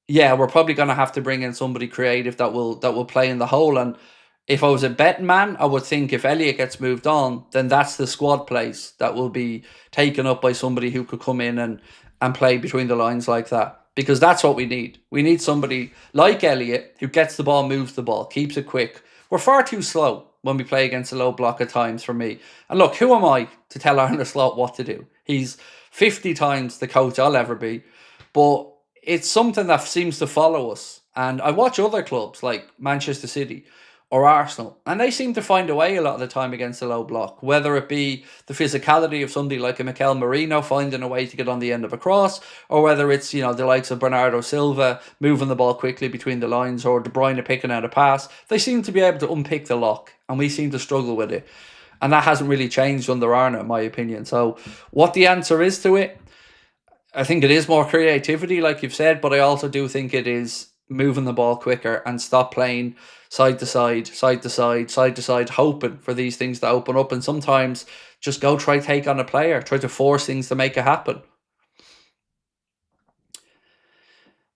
yeah, we're probably going to have to bring in somebody creative that will play in the hole. And if I was a betting man, I would think if Elliott gets moved on, then that's the squad place that will be taken up by somebody who could come in and play between the lines like that. Because that's what we need. We need somebody like Elliott who gets the ball, moves the ball, keeps it quick. We're far too slow when we play against a low block at times for me. And look, who am I to tell Arne Slot what to do? He's 50 times the coach I'll ever be. But it's something that seems to follow us. And I watch other clubs like Manchester City or Arsenal, and they seem to find a way a lot of the time against a low block, whether it be the physicality of somebody like a Mikel Merino finding a way to get on the end of a cross, or whether it's, the likes of Bernardo Silva moving the ball quickly between the lines, or De Bruyne picking out a pass. They seem to be able to unpick the lock, and we seem to struggle with it. And that hasn't really changed under Arne, in my opinion. So what the answer is to it, I think it is more creativity, like you've said, but I also do think it is moving the ball quicker and stop playing side to side, side to side, side to side, hoping for these things to open up. And sometimes just go try take on a player, try to force things to make it happen.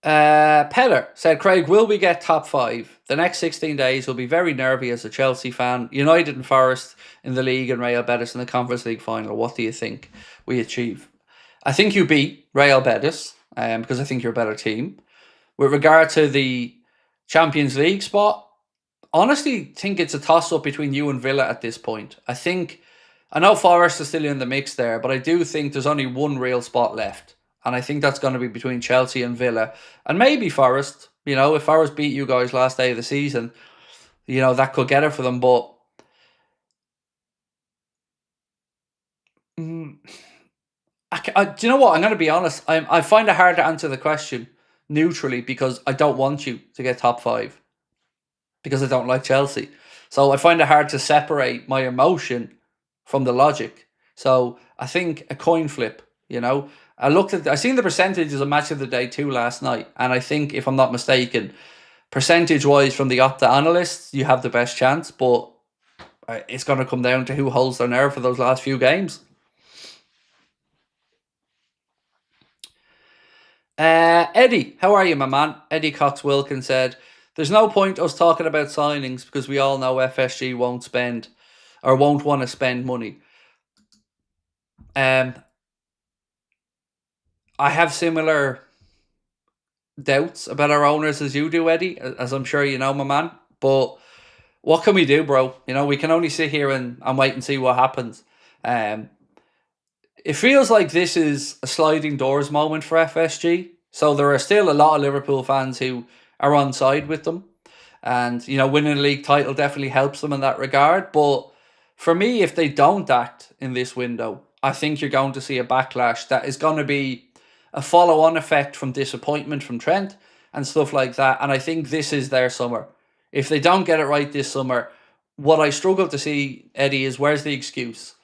Peller said, Craig, will we get top 5? The next 16 days will be very nervy as a Chelsea fan. United and Forest in the league and Real Betis in the Conference League final. What do you think we achieve? I think you beat Real Betis because I think you're a better team. With regard to the Champions League spot, honestly think it's a toss-up between you and Villa at this point. I know Forest is still in the mix there, but I do think there's only one real spot left. And I think that's going to be between Chelsea and Villa. And maybe Forest. If Forest beat you guys last day of the season, that could get it for them. But do you know what? I'm going to be honest. I find it hard to answer the question neutrally because I don't want you to get top 5. Because I don't like Chelsea. So I find it hard to separate my emotion from the logic. So I think a coin flip, I seen the percentages of Match of the Day 2 last night, and I think, if I'm not mistaken, percentage-wise from the Opta analysts, you have the best chance, but it's going to come down to who holds their nerve for those last few games. Eddie, how are you, my man? Eddie Cox-Wilkin said, there's no point us talking about signings because we all know FSG won't spend or won't want to spend money. I have similar doubts about our owners as you do, Eddie, as I'm sure you know, my man. But what can we do, bro? We can only sit here and wait and see what happens. It feels like this is a sliding doors moment for FSG. So there are still a lot of Liverpool fans who are on side with them. And, winning a league title definitely helps them in that regard. But for me, if they don't act in this window, I think you're going to see a backlash that is going to be a follow-on effect from disappointment from Trent and stuff like that. And I think this is their summer. If they don't get it right this summer, what I struggle to see, Eddie, is where's the excuse?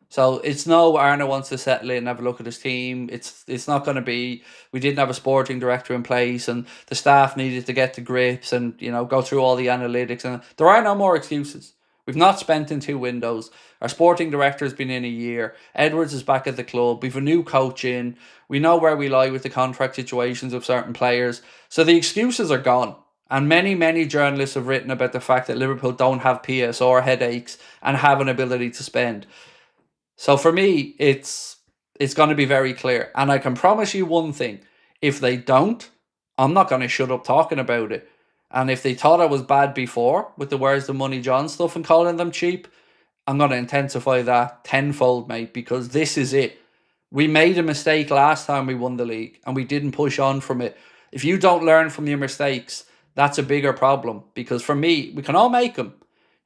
So it's no Arne wants to settle in and have a look at his team. It's not going to be, we didn't have a sporting director in place and the staff needed to get to grips and, go through all the analytics. And there are no more excuses. We've not spent in 2 windows. Our sporting director has been in a year. Edwards is back at the club. We've a new coach in. We know where we lie with the contract situations of certain players. So the excuses are gone. And many, many journalists have written about the fact that Liverpool don't have PSR headaches and have an ability to spend. So for me, it's going to be very clear. And I can promise you one thing. If they don't, I'm not going to shut up talking about it. And if they thought I was bad before with the where's the money John stuff and calling them cheap, I'm going to intensify that tenfold, mate, because this is it. We made a mistake last time we won the league and we didn't push on from it. If you don't learn from your mistakes, that's a bigger problem. Because for me, we can all make them.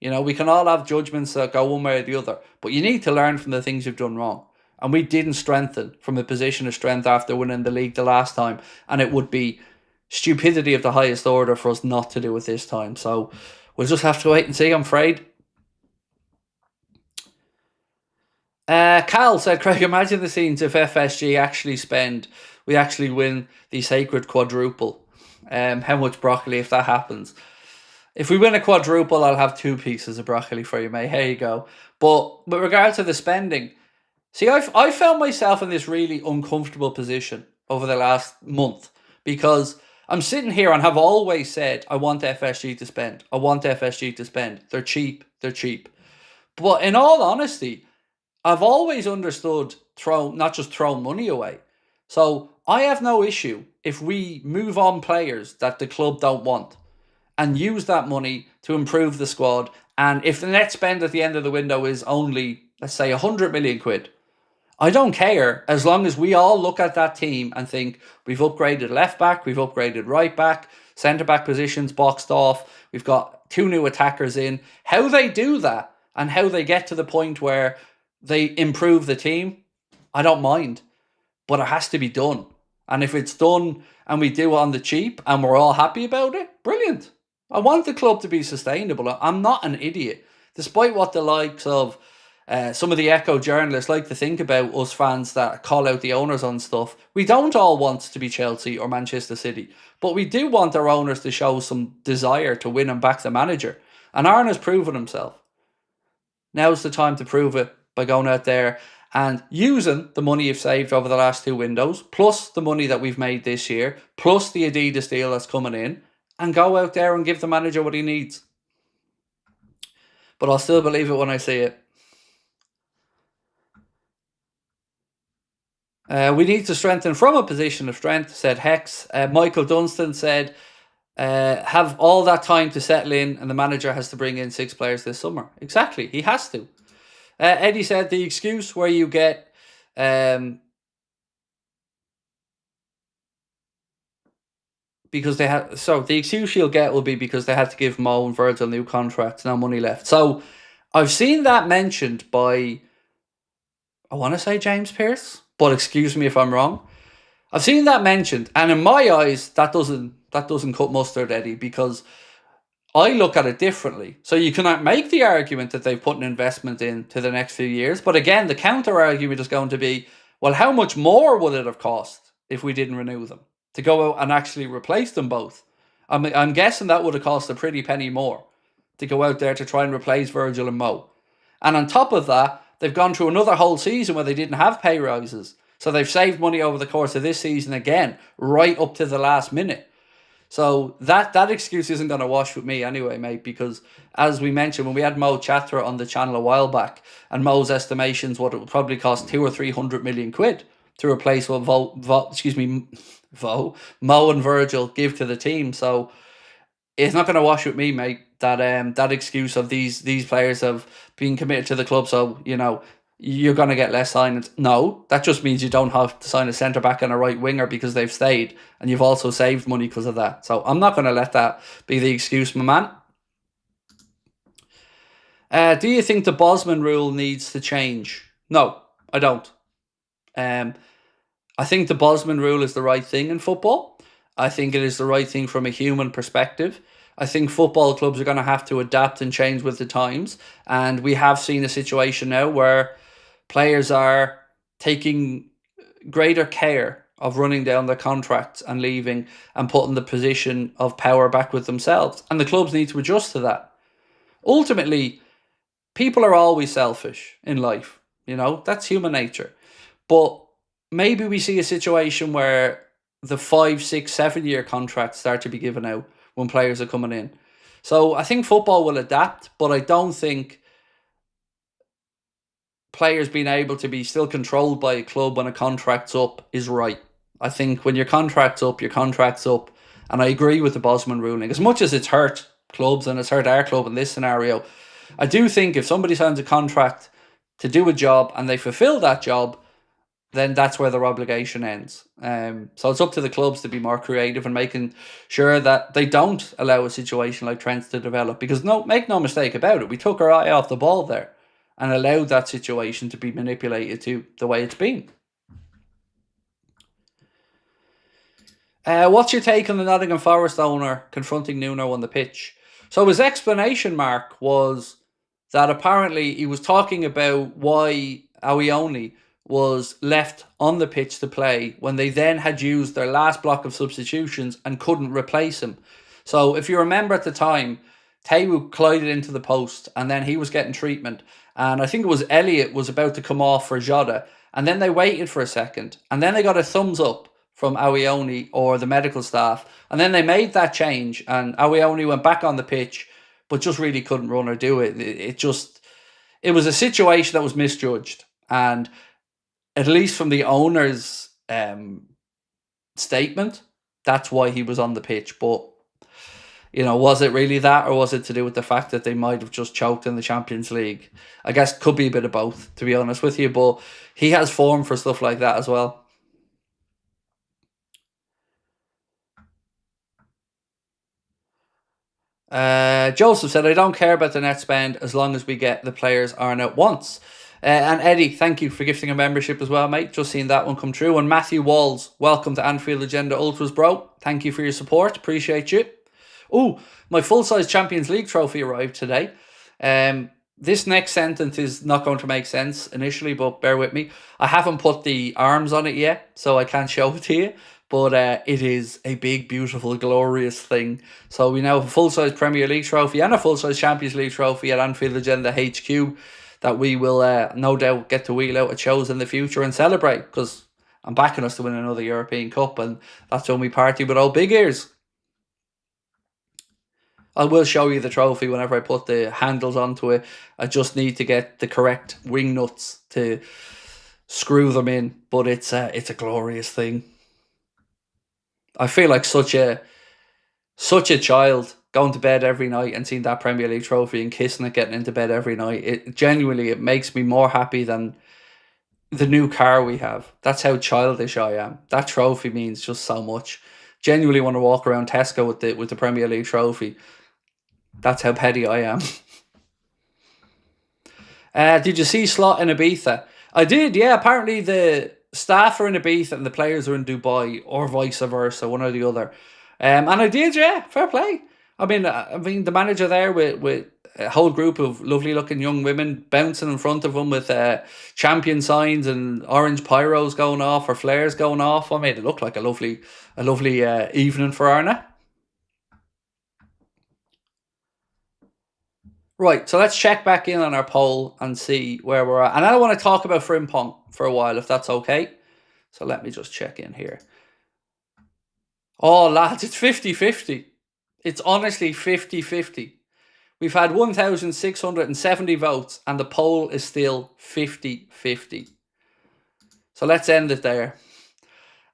You know, we can all have judgments that go one way or the other. But you need to learn from the things you've done wrong. And we didn't strengthen from a position of strength after winning the league the last time. And it would be stupidity of the highest order for us not to do it this time. So we'll just have to wait and see, I'm afraid. Cal said, Craig, imagine the scenes if FSG we actually win the sacred quadruple. How much broccoli if that happens? If we win a quadruple, I'll have 2 pieces of broccoli for you, mate. Here you go. But with regard to the spending, see, I found myself in this really uncomfortable position over the last month because I'm sitting here and have always said, I want FSG to spend. I want FSG to spend. They're cheap. They're cheap. But in all honesty, I've always understood not just throwing money away. So I have no issue if we move on players that the club don't want and use that money to improve the squad. And if the net spend at the end of the window is only, let's say, 100 million quid, I don't care as long as we all look at that team and think we've upgraded left back, we've upgraded right back, centre back positions boxed off, we've got 2 new attackers in. How they do that and how they get to the point where they improve the team, I don't mind. But it has to be done. And if it's done and we do it on the cheap and we're all happy about it, brilliant. I want the club to be sustainable. I'm not an idiot. Despite what the likes of some of the Echo journalists like to think about us fans that call out the owners on stuff, we don't all want to be Chelsea or Manchester City, but we do want our owners to show some desire to win and back the manager. And Aaron has proven himself. Now's the time to prove it by going out there and using the money you've saved over the last 2 windows, plus the money that we've made this year, plus the Adidas deal that's coming in, and go out there and give the manager what he needs. But I'll still believe it when I see it. We need to strengthen from a position of strength, said Hex. Michael Dunstan said, have all that time to settle in and the manager has to bring in 6 players this summer. Exactly, he has to. Eddie said the excuse where you get because they had the excuse you'll get will be because they had to give Mo and Virgil new contracts, no money left. So I've seen that mentioned by, I want to say James Pearce, but excuse me if I'm wrong. I've seen that mentioned, and in my eyes, that doesn't cut mustard, Eddie, because I look at it differently. So you cannot make the argument that they've put an investment into the next few years, but again, the counter argument is going to be, well, how much more would it have cost if we didn't renew them to go out and actually replace them both? I'm guessing that would have cost a pretty penny more to go out there to try and replace Virgil and Mo. And on top of that, they've gone through another whole season where they didn't have pay rises. So they've saved money over the course of this season again, right up to the last minute. So that excuse isn't going to wash with me anyway, mate, because as we mentioned, when we had Mo Chatra on the channel a while back, and Mo's estimations, what it would probably cost 200 or 300 million quid to replace what Mo and Virgil give to the team. So it's not going to wash with me, mate, that excuse of these players have been committed to the club, so, you know, you're going to get less signings. No, that just means you don't have to sign a centre-back and a right winger because they've stayed, and you've also saved money because of that. So I'm not going to let that be the excuse, my man. Do you think the Bosman rule needs to change? No, I don't. I think the Bosman rule is the right thing in football. I think it is the right thing from a human perspective. I think football clubs are going to have to adapt and change with the times. And we have seen a situation now where players are taking greater care of running down their contracts and leaving and putting the position of power back with themselves. And the clubs need to adjust to that. Ultimately, people are always selfish in life. That's human nature. But maybe we see a situation where the 5, 6, 7 year contracts start to be given out when players are coming in. So I think football will adapt, but I don't think players being able to be still controlled by a club when a contract's up is right. I think when your contract's up, your contract's up. And I agree with the Bosman ruling. As much as it's hurt clubs and it's hurt our club in this scenario, I do think if somebody signs a contract to do a job and they fulfill that job, then that's where their obligation ends. So it's up to the clubs to be more creative and making sure that they don't allow a situation like Trent's to develop. Because make no mistake about it, we took our eye off the ball there and allowed that situation to be manipulated to the way it's been. What's your take on the Nottingham Forest owner confronting Nuno on the pitch? So his explanation, Mark, was that apparently he was talking about why Awioni was left on the pitch to play when they then had used their last block of substitutions and couldn't replace him. So if you remember at the time, Tewu collided into the post and then he was getting treatment. And I think it was Elliott was about to come off for Jota. And then they waited for a second. And then they got a thumbs up from Awioni or the medical staff. And then they made that change. And Awioni went back on the pitch, but just really couldn't run or do it. It was a situation that was misjudged. And at least from the owner's statement, that's why he was on the pitch. But, was it really that, or was it to do with the fact that they might have just choked in the Champions League? I guess could be a bit of both, to be honest with you. But he has form for stuff like that as well. Joseph said, I don't care about the net spend as long as we get the players earn it once. And Eddie, thank you for gifting a membership as well, mate. Just seen that one come through. And Matthew Walls, welcome to Anfield Agenda Ultras, bro. Thank you for your support. Appreciate you. Oh, my full-size Champions League trophy arrived today. This next sentence is not going to make sense initially, but bear with me. I haven't put the arms on it yet, so I can't show it to you. But it is a big, beautiful, glorious thing. So we now have a full-size Premier League trophy and a full-size Champions League trophy at Anfield Agenda HQ that we will no doubt get to wheel out at shows in the future and celebrate, because I'm backing us to win another European Cup, and that's when we party with old big ears. I will show you the trophy whenever I put the handles onto it. I just need to get the correct wing nuts to screw them in, but it's a glorious thing. I feel like such a child going to bed every night and seeing that Premier League trophy and kissing it, getting into bed every night. It makes me more happy than the new car we have. That's how childish I am. That trophy means just so much. Genuinely want to walk around Tesco with the Premier League trophy. That's how petty I am. Did you see Slot in Ibiza? I did, yeah. Apparently the staff are in Ibiza and the players are in Dubai, or vice versa, one or the other. And I did, yeah. Fair play. I mean, the manager there with a whole group of lovely looking young women bouncing in front of him with champion signs and orange pyros going off or flares going off. I made it look like a lovely evening for Arna. Right, so let's check back in on our poll and see where we're at. And I want to talk about Frimpong for a while, if that's okay. So let me just check in here. Oh, lads, it's 50-50. It's honestly 50-50. We've had 1,670 votes and the poll is still 50-50. So let's end it there.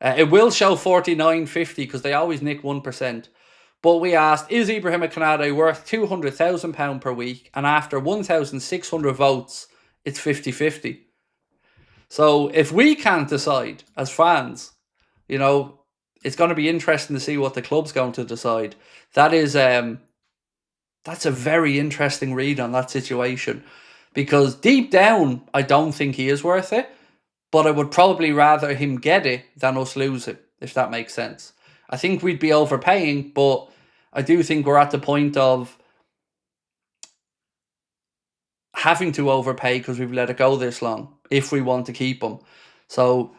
It will show 49-50 because they always nick 1%. But we asked, is Ibrahima Konate worth £200,000 per week? And after 1,600 votes, it's 50-50. So if we can't decide as fans, it's going to be interesting to see what the club's going to decide. That is, that's a very interesting read on that situation. Because deep down, I don't think he is worth it. But I would probably rather him get it than us lose it, if that makes sense. I think we'd be overpaying, but I do think we're at the point of having to overpay because we've let it go this long if we want to keep him. So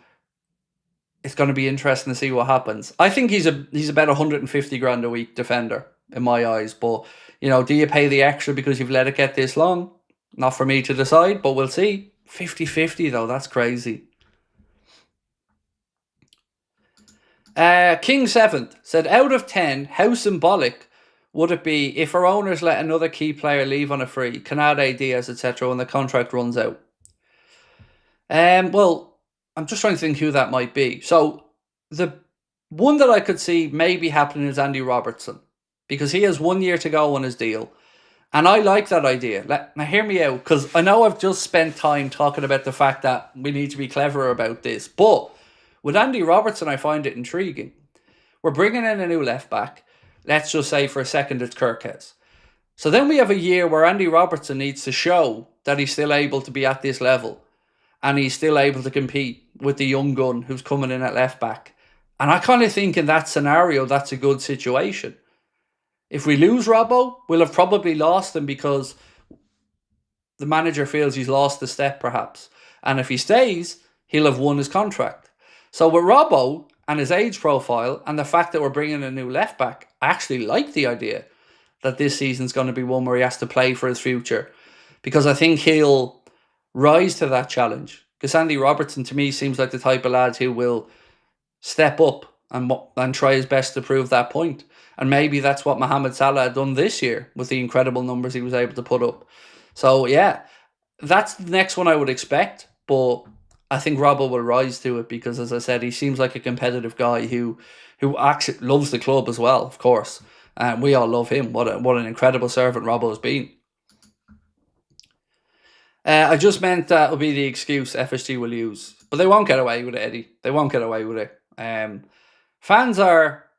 it's going to be interesting to see what happens. I think he's about 150 grand a week defender in my eyes. But, do you pay the extra because you've let it get this long? Not for me to decide, but we'll see. 50-50 though, that's crazy. King 7th said, out of 10, how symbolic would it be if our owners let another key player leave on a free, Canade, Diaz, etc., when the contract runs out? Well, I'm just trying to think who that might be. So the one that I could see maybe happening is Andy Robertson, because he has 1 year to go on his deal. And I like that idea. Now, hear me out, because I know I've just spent time talking about the fact that we need to be clever about this. But with Andy Robertson, I find it intriguing. We're bringing in a new left back. Let's just say for a second it's Kirkes. So then we have a year where Andy Robertson needs to show that he's still able to be at this level. And he's still able to compete with the young gun who's coming in at left back. And I kind of think in that scenario, that's a good situation. If we lose Robbo, we'll have probably lost him because the manager feels he's lost the step, perhaps. And if he stays, he'll have won his contract. So with Robbo and his age profile and the fact that we're bringing a new left back, I actually like the idea that this season's going to be one where he has to play for his future, because I think he'll rise to that challenge. Because Andy Robertson, to me, seems like the type of lad who will step up and try his best to prove that point. And maybe that's what Mohamed Salah had done this year with the incredible numbers he was able to put up. So, yeah, that's the next one I would expect. But I think Robbo will rise to it because, as I said, he seems like a competitive guy who actually loves the club as well, of course. And we all love him. What an incredible servant Robbo has been. I just meant that will be the excuse FSG will use. But they won't get away with it, Eddie. They won't get away with it. Fans are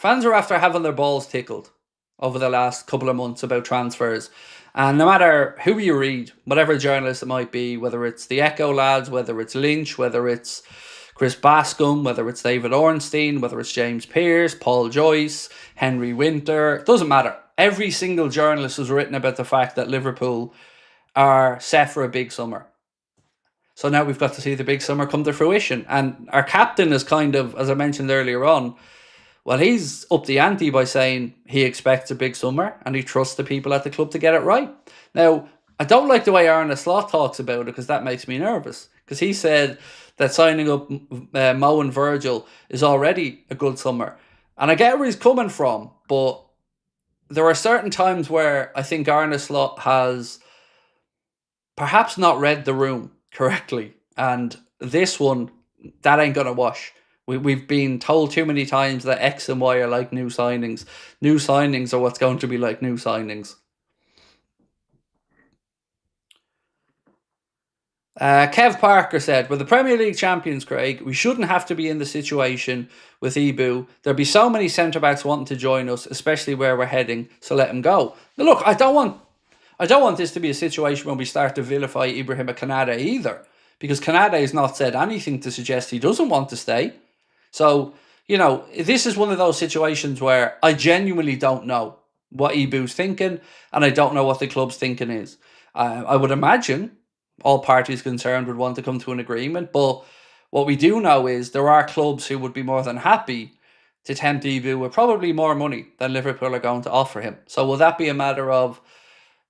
after having their balls tickled over the last couple of months about transfers. And no matter who you read, whatever journalist it might be, whether it's the Echo lads, whether it's Lynch, whether it's Chris Bascom, whether it's David Ornstein, whether it's James Pearce, Paul Joyce, Henry Winter, it doesn't matter. Every single journalist has written about the fact that Liverpool are set for a big summer. So now we've got to see the big summer come to fruition. And our captain is kind of, as I mentioned earlier on, well, he's up the ante by saying he expects a big summer and he trusts the people at the club to get it right. Now, I don't like the way Arne Slot talks about it because that makes me nervous. Because he said that signing up Mo and Virgil is already a good summer. And I get where he's coming from, but there are certain times where I think Arne Slot has perhaps not read the room correctly. And this one, that ain't going to wash. We've been told too many times that X and Y are like new signings. New signings are what's going to be like new signings. Kev Parker said, with the Premier League champions, Craig, we shouldn't have to be in the situation with Ibu. There'll be so many centre-backs wanting to join us, especially where we're heading, so let him go. Now, look, I don't want this to be a situation where we start to vilify Ibrahim Kanade either, because Kanade has not said anything to suggest he doesn't want to stay. So, this is one of those situations where I genuinely don't know what Ibu's thinking, and I don't know what the club's thinking is. I would imagine all parties concerned would want to come to an agreement, but what we do know is there are clubs who would be more than happy to tempt Ibu with probably more money than Liverpool are going to offer him. So will that be a matter of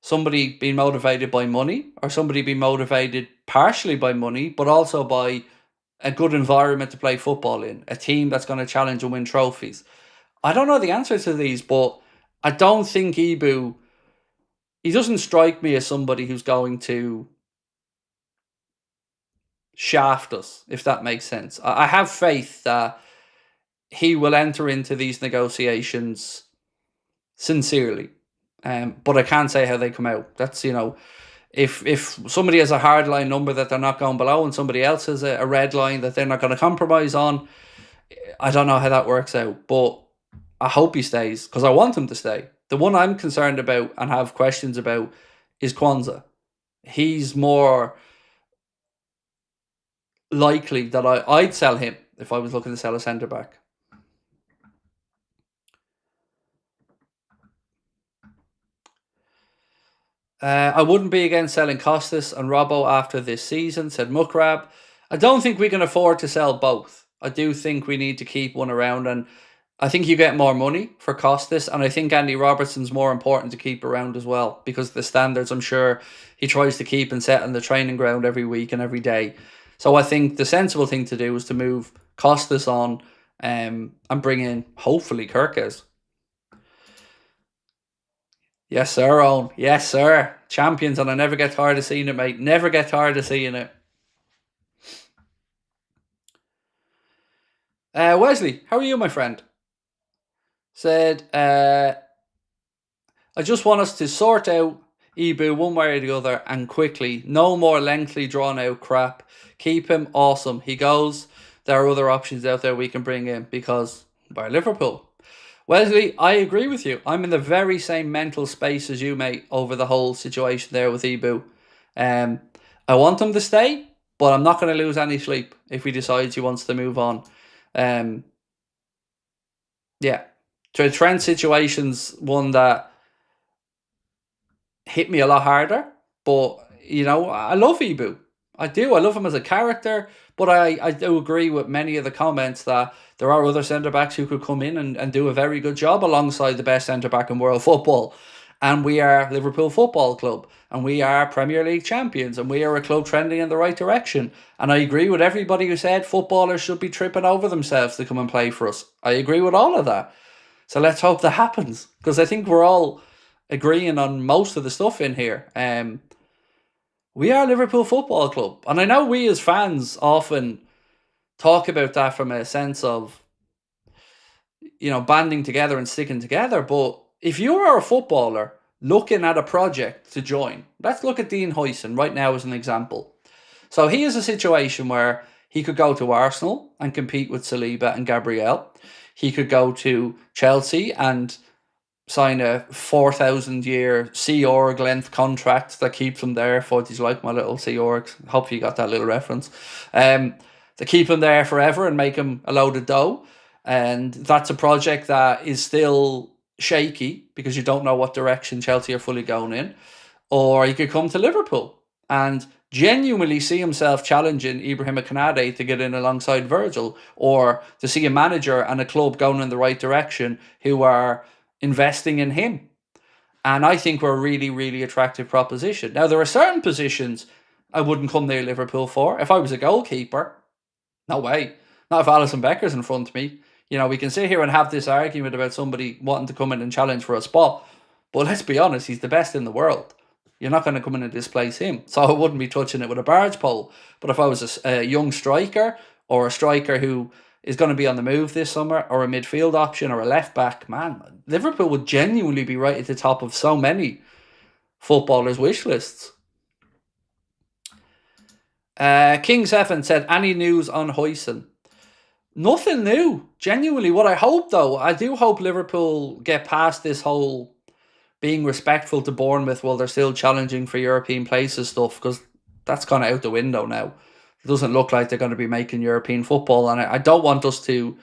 somebody being motivated by money, or somebody being motivated partially by money, but also by a good environment to play football in, a team that's going to challenge and win trophies? I don't know the answer to these, but I don't think Ibu, he doesn't strike me as somebody who's going to shaft us, if that makes sense. I have faith that he will enter into these negotiations sincerely. But I can't say how they come out. That's, if somebody has a hard line number that they're not going below and somebody else has a red line that they're not going to compromise on, I don't know how that works out. But I hope he stays, because I want him to stay. The one I'm concerned about and have questions about is Kwanzaa. He's more likely that I'd sell him if I was looking to sell a centre-back. I wouldn't be against selling Costas and Robbo after this season, said Mukrab. I don't think we can afford to sell both. I do think we need to keep one around, and I think you get more money for Costas, and I think Andy Robertson's more important to keep around as well, because the standards I'm sure he tries to keep and set on the training ground every week and every day. So I think the sensible thing to do is to move Costas on, and bring in hopefully Kirkes. Yes, sir, Owen. Yes, sir. Champions, and I never get tired of seeing it, mate. Never get tired of seeing it. Wesley, how are you, my friend? Said, I just want us to sort out Ibu one way or the other and quickly. No more lengthy, drawn out crap. Keep him awesome. He goes. There are other options out there we can bring in because by Liverpool. Wesley, I agree with you. I'm in the very same mental space as you, mate, over the whole situation there with Ibu. Um, I want him to stay, but I'm not going to lose any sleep if he decides he wants to move on. Um, yeah. Trent situation's one that hit me a lot harder. But, I love Ibu. I do. I love him as a character. But I do agree with many of the comments that there are other centre-backs who could come in and do a very good job alongside the best centre-back in world football. And we are Liverpool Football Club. And we are Premier League champions. And we are a club trending in the right direction. And I agree with everybody who said footballers should be tripping over themselves to come and play for us. I agree with all of that. So let's hope that happens, because I think we're all agreeing on most of the stuff in here. We are Liverpool Football Club, and I know we as fans often talk about that from a sense of, banding together and sticking together. But if you are a footballer looking at a project to join, let's look at Dean Huyson right now as an example. So he has a situation where he could go to Arsenal and compete with Saliba and Gabriel. He could go to Chelsea and sign a 4,000-year Sea Org length contract that keeps him there. For he's like my little Sea Org. Hope you got that little reference. To keep him there forever and make him a load of dough. And that's a project that is still shaky because you don't know what direction Chelsea are fully going in. Or he could come to Liverpool and genuinely see himself challenging Ibrahim Konate to get in alongside Virgil, or to see a manager and a club going in the right direction who are investing in him. And I think we're a really, really attractive proposition. Now, there are certain positions I wouldn't come near Liverpool for. If I was a goalkeeper, no way. Not if Alisson Becker's in front of me. We can sit here and have this argument about somebody wanting to come in and challenge for a spot. But let's be honest, he's the best in the world. You're not going to come in and displace him. So I wouldn't be touching it with a barge pole. But if I was a young striker, or a striker who is going to be on the move this summer, or a midfield option, or a left back, man, Liverpool would genuinely be right at the top of so many footballers' wish lists. King Seven said, any news on Huyson? Nothing new. Genuinely, what I hope though, I do hope Liverpool get past this whole being respectful to Bournemouth while they're still challenging for European places stuff, because that's kind of out the window now. It doesn't look like they're going to be making European football, and I don't want us to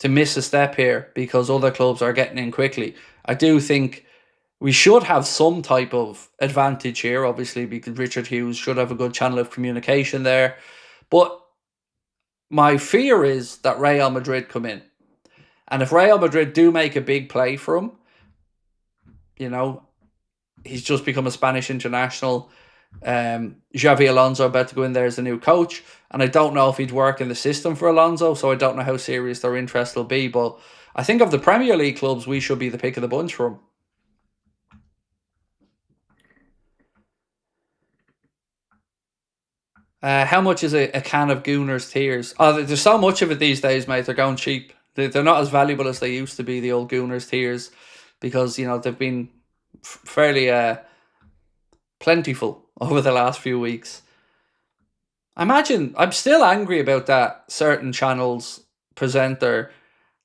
miss a step here because other clubs are getting in quickly. I do think we should have some type of advantage here, obviously, because Richard Hughes should have a good channel of communication there. But my fear is that Real Madrid come in. And if Real Madrid do make a big play for him, he's just become a Spanish international. Xavi Alonso about to go in there as the new coach, and I don't know if he'd work in the system for Alonso, so I don't know how serious their interest will be. But I think of the Premier League clubs, we should be the pick of the bunch for him. How much is a can of Gooner's Tears? Oh, there's so much of it these days, mate. They're going cheap. They're not as valuable as they used to be, the old Gooner's Tears, because they've been fairly plentiful over the last few weeks. Imagine, I'm still angry about that certain channels presenter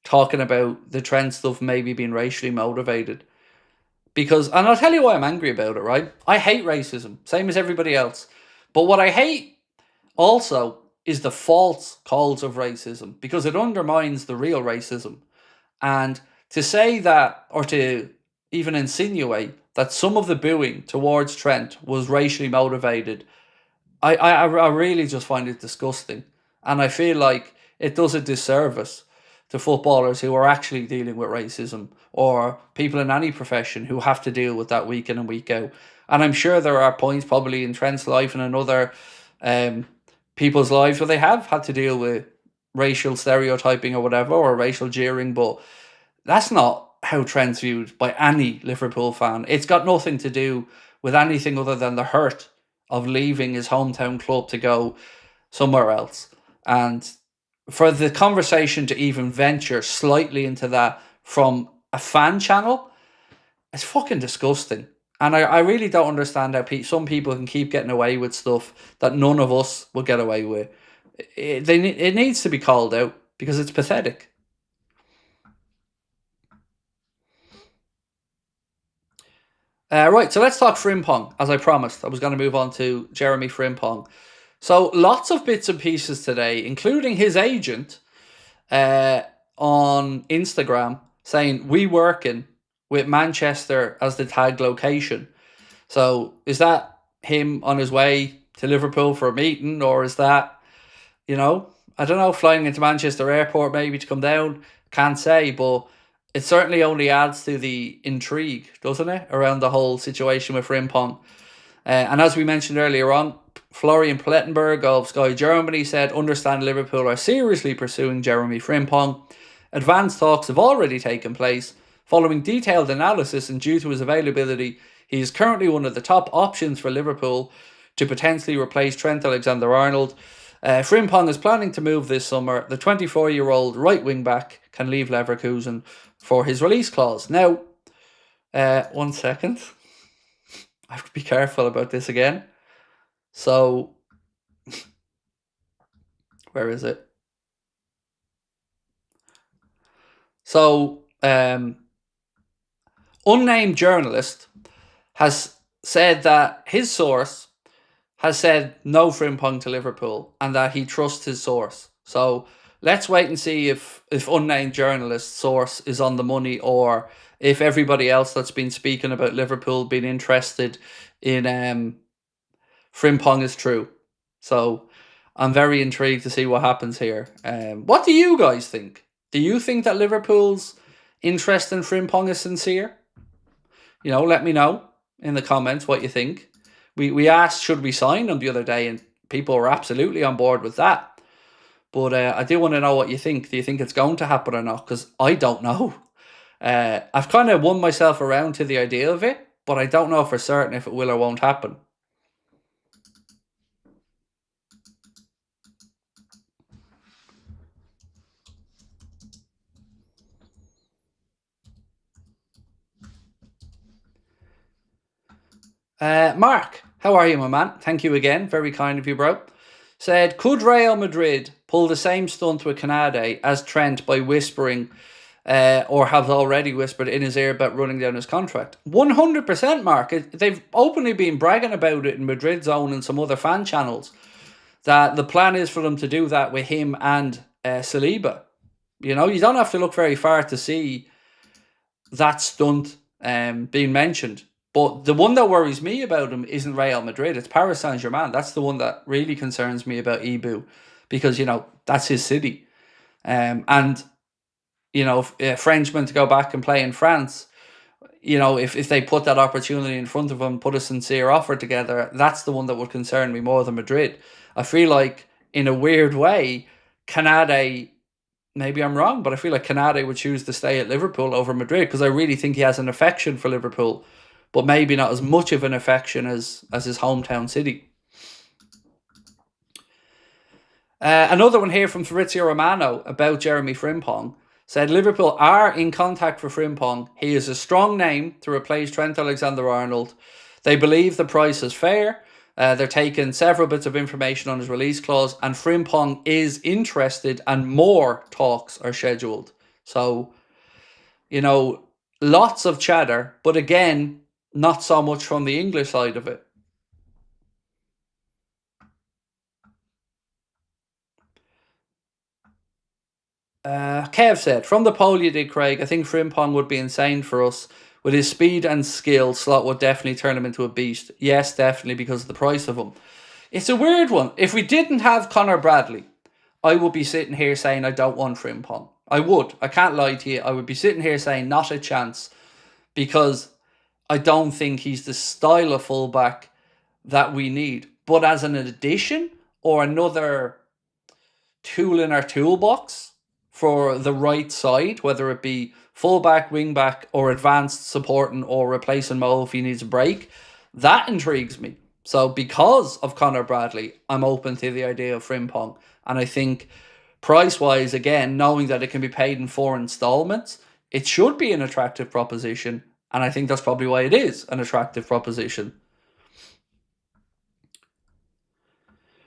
talking about the Trent stuff maybe being racially motivated. And I'll tell you why I'm angry about it, right? I hate racism, same as everybody else. But what I hate also is the false calls of racism, because it undermines the real racism. And to say that, or to even insinuate that some of the booing towards Trent was racially motivated, I really just find it disgusting. And I feel like it does a disservice to footballers who are actually dealing with racism, or people in any profession who have to deal with that week in and week out. And I'm sure there are points probably in Trent's life and in other people's lives where they have had to deal with racial stereotyping or whatever, or racial jeering, but that's not how Trent's viewed by any Liverpool fan. It's got nothing to do with anything other than the hurt of leaving his hometown club to go somewhere else. And for the conversation to even venture slightly into that from a fan channel, it's fucking disgusting. And I really don't understand how some people can keep getting away with stuff that none of us will get away with. It needs to be called out because it's pathetic. Right, so let's talk Frimpong. As I promised, I was going to move on to Jeremy Frimpong. So lots of bits and pieces today, including his agent on Instagram saying, "We working with Manchester as the tag location." So is that him on his way to Liverpool for a meeting, or is that, I don't know, flying into Manchester Airport maybe to come down? Can't say, but it certainly only adds to the intrigue, doesn't it, around the whole situation with Frimpong. And as we mentioned earlier on, Florian Plettenberg of Sky Germany said, "Understand Liverpool are seriously pursuing Jeremy Frimpong. Advanced talks have already taken place. Following detailed analysis and due to his availability, he is currently one of the top options for Liverpool to potentially replace Trent Alexander-Arnold. Frimpong is planning to move this summer. The 24-year-old right wing-back can leave Leverkusen for his release clause." Now, 1 second. I have to be careful about this again. So, where is it? So, unnamed journalist has said that his source has said no Frimpong to Liverpool and that he trusts his source. So let's wait and see if unnamed journalist source is on the money, or if everybody else that's been speaking about Liverpool being interested in Frimpong is true. So I'm very intrigued to see what happens here. What do you guys think? Do you think that Liverpool's interest in Frimpong is sincere? Let me know in the comments what you think. We asked, should we sign him the other day, and people were absolutely on board with that. But I do want to know what you think. Do you think it's going to happen or not? Because I don't know. I've kind of won myself around to the idea of it, but I don't know for certain if it will or won't happen. Mark, how are you, my man? Thank you again. Very kind of you, bro. Said, could Real Madrid pull the same stunt with Canade as Trent by whispering, or have already whispered in his ear about running down his contract? 100%, Mark. They've openly been bragging about it in Madrid's own and some other fan channels, that the plan is for them to do that with him and Saliba. You don't have to look very far to see that stunt being mentioned. But the one that worries me about him isn't Real Madrid. It's Paris Saint-Germain. That's the one that really concerns me about Ibu, because, that's his city. And, Frenchmen to go back and play in France, if they put that opportunity in front of him, put a sincere offer together, that's the one that would concern me more than Madrid. I feel like, in a weird way, Canade, maybe I'm wrong, but I feel like Canade would choose to stay at Liverpool over Madrid, because I really think he has an affection for Liverpool, but maybe not as much of an affection as his hometown city. Another one here from Fabrizio Romano about Jeremy Frimpong said, Liverpool are in contact for Frimpong. He is a strong name to replace Trent Alexander-Arnold. They believe the price is fair. They're taking several bits of information on his release clause, and Frimpong is interested and more talks are scheduled. So, lots of chatter, but again, not so much from the English side of it. Kev said, from the poll you did, Craig, I think Frimpong would be insane for us. With his speed and skill, Slot would definitely turn him into a beast. Yes, definitely, because of the price of him. It's a weird one. If we didn't have Connor Bradley, I would be sitting here saying I don't want Frimpong. I would. I can't lie to you. I would be sitting here saying not a chance, because I don't think he's the style of fullback that we need. But as an addition or another tool in our toolbox for the right side, whether it be fullback, wingback, or advanced supporting or replacing Mo if he needs a break, that intrigues me. So because of Connor Bradley, I'm open to the idea of Frimpong. And I think price-wise, again, knowing that it can be paid in 4 installments, it should be an attractive proposition. And I think that's probably why it is an attractive proposition.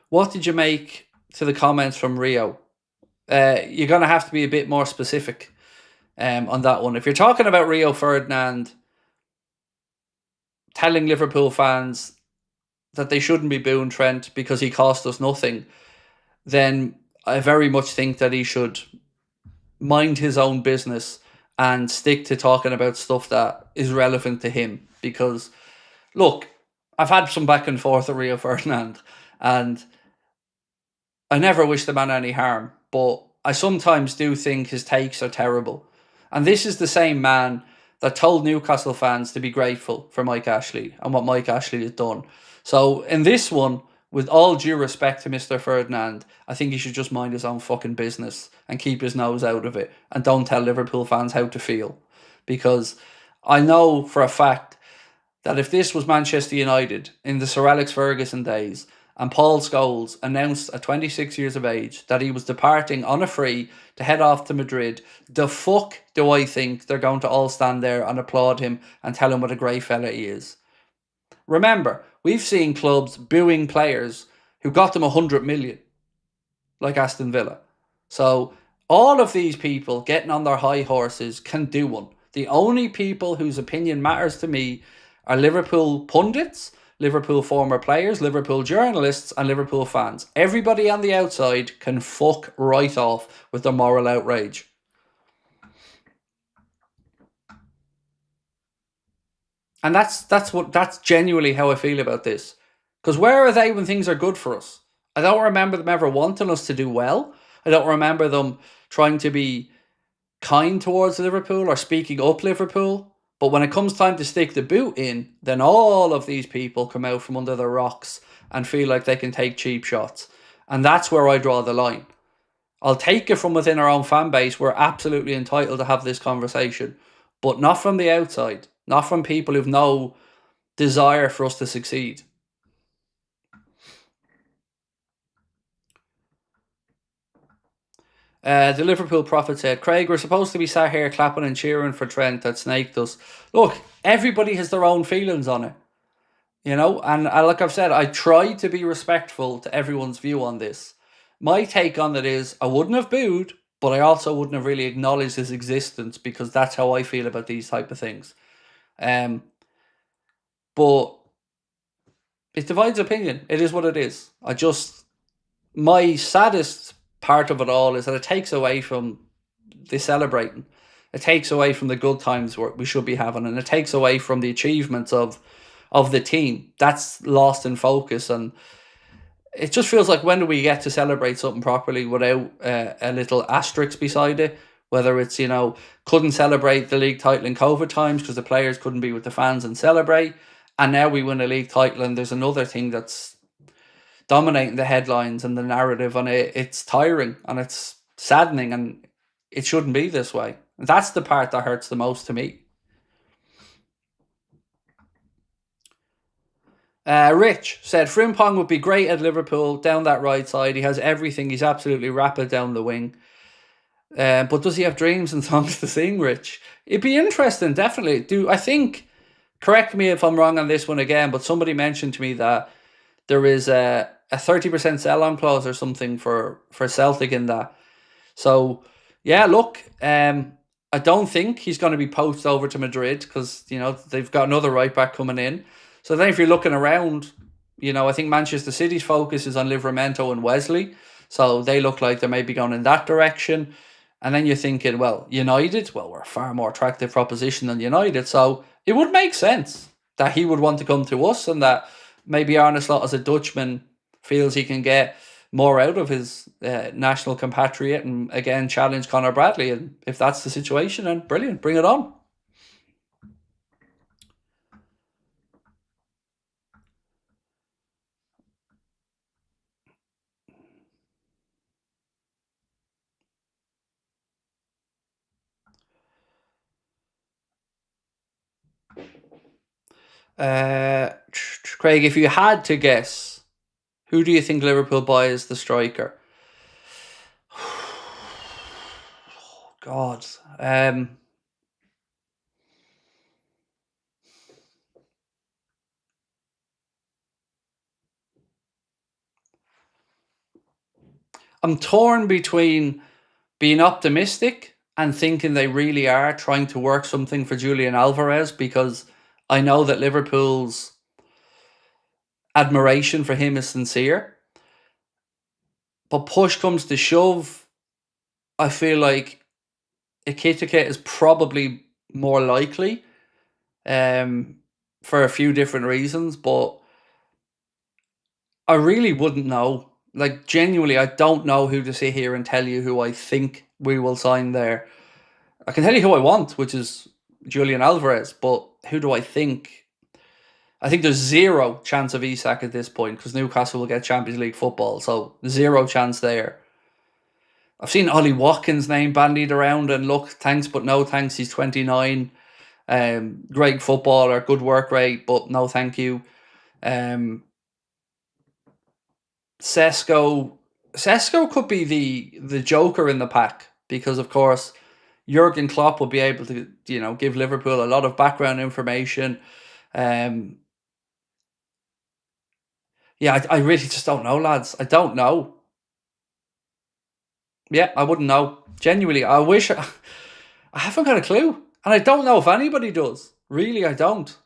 What did you make to the comments from Rio? You're going to have to be a bit more specific on that one. If you're talking about Rio Ferdinand telling Liverpool fans that they shouldn't be booing Trent because he cost us nothing, then I very much think that he should mind his own business and stick to talking about stuff that is relevant to him. Because, look, I've had some back and forth with Rio Ferdinand, and I never wish the man any harm, but I sometimes do think his takes are terrible. And this is the same man that told Newcastle fans to be grateful for Mike Ashley and what Mike Ashley has done. So in this one, with all due respect to Mr. Ferdinand, I think he should just mind his own fucking business and keep his nose out of it and don't tell Liverpool fans how to feel. Because I know for a fact that if this was Manchester United in the Sir Alex Ferguson days and Paul Scholes announced at 26 years of age that he was departing on a free to head off to Madrid, the fuck do I think they're going to all stand there and applaud him and tell him what a great fella he is? Remember, we've seen clubs booing players who got them 100 million, like Aston Villa. So all of these people getting on their high horses can do one. The only people whose opinion matters to me are Liverpool pundits, Liverpool former players, Liverpool journalists, and Liverpool fans. Everybody on the outside can fuck right off with their moral outrage. And that's genuinely how I feel about this. Because where are they when things are good for us? I don't remember them ever wanting us to do well. I don't remember them trying to be kind towards Liverpool or speaking up Liverpool. But when it comes time to stick the boot in, then all of these people come out from under their rocks and feel like they can take cheap shots. And that's where I draw the line. I'll take it from within our own fan base. We're absolutely entitled to have this conversation. But not from the outside. Not from people who've no desire for us to succeed. The Liverpool prophet said, Craig, we're supposed to be sat here clapping and cheering for Trent that snaked us. Look, everybody has their own feelings on it. You know, and like I've said, I try to be respectful to everyone's view on this. My take on it is I wouldn't have booed, but I also wouldn't have really acknowledged his existence because that's how I feel about these type of things. But it divides opinion. It is what it is. My saddest part of it all is that it takes away from the celebrating. It takes away from the good times we should be having, and it takes away from the achievements of the team. That's lost in focus, and it just feels like when do we get to celebrate something properly without a little asterisk beside it? Whether it's, couldn't celebrate the league title in COVID times because the players couldn't be with the fans and celebrate, and now we win a league title and there's another thing that's dominating the headlines and the narrative, and it's tiring and it's saddening, and it shouldn't be this way. That's the part that hurts the most to me. Rich said Frimpong would be great at Liverpool down that right side. He has everything. He's absolutely rapid down the wing. But does he have dreams and songs to sing, Rich? It'd be interesting, definitely. I think, correct me if I'm wrong on this one again, but somebody mentioned to me that there is a 30% sell-on clause or something for Celtic in that. So, yeah, look, I don't think he's going to be poached over to Madrid because, they've got another right-back coming in. So then if you're looking around, I think Manchester City's focus is on Livramento and Wesley. So they look like they may be going in that direction. And then you're thinking, well, United, we're a far more attractive proposition than United. So it would make sense that he would want to come to us, and that maybe Arne Slot as a Dutchman feels he can get more out of his national compatriot and again challenge Conor Bradley. And if that's the situation, then brilliant, bring it on. Craig, if you had to guess, who do you think Liverpool buy as the striker? God. I'm torn between being optimistic and thinking they really are trying to work something for Julian Alvarez, because I know that Liverpool's admiration for him is sincere. But push comes to shove, I feel like Ekitike is probably more likely for a few different reasons, but I really wouldn't know. Like, genuinely, I don't know who to sit here and tell you who I think we will sign there. I can tell you who I want, which is Julian Alvarez, but who do I think? I think there's zero chance of Isak at this point because Newcastle will get Champions League football, so zero chance there. I've seen Ollie Watkins' name bandied around, and look, thanks but no thanks. He's 29. Great footballer, good work rate, but no thank you. Sesko could be the joker in the pack because, of course, Jurgen Klopp will be able to, give Liverpool a lot of background information. Yeah, I really just don't know, lads. I don't know. Yeah, I wouldn't know. Genuinely, I wish I haven't got a clue, and I don't know if anybody does. Really, I don't.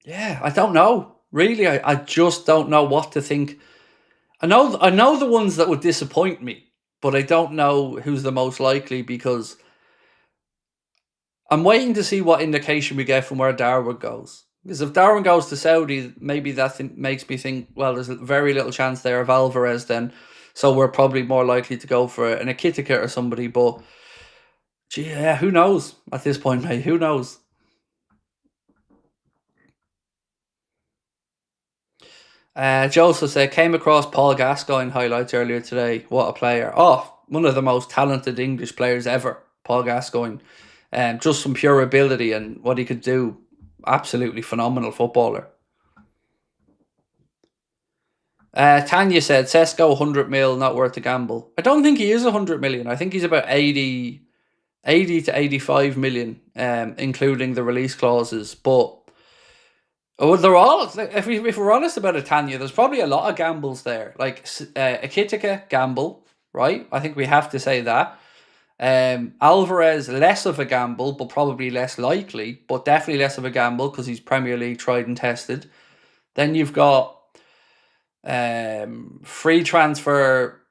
Yeah, I don't know. Really, I just don't know what to think. I know the ones that would disappoint me, but I don't know who's the most likely because I'm waiting to see what indication we get from where Darwin goes. Because if Darwin goes to Saudi, maybe that makes me think, well, there's very little chance there of Alvarez then. So we're probably more likely to go for an Ekitike or somebody. But, gee, yeah, who knows at this point, mate? Who knows? Joseph said, came across Paul Gascoigne highlights earlier today. What a player. Oh, one of the most talented English players ever, Paul Gascoigne. Just from pure ability and what he could do. Absolutely phenomenal footballer. Tanya said, Sesko 100 mil, not worth the gamble. I don't think he is 100 million. I think he's about 80 to 85 million, including the release clauses. But they're all, if we're honest about it, Tanya, there's probably a lot of gambles there. Like Ekitike, gamble, right? I think we have to say that. Alvarez, less of a gamble, but probably less likely, but definitely less of a gamble because he's Premier League tried and tested. Then you've got free transfer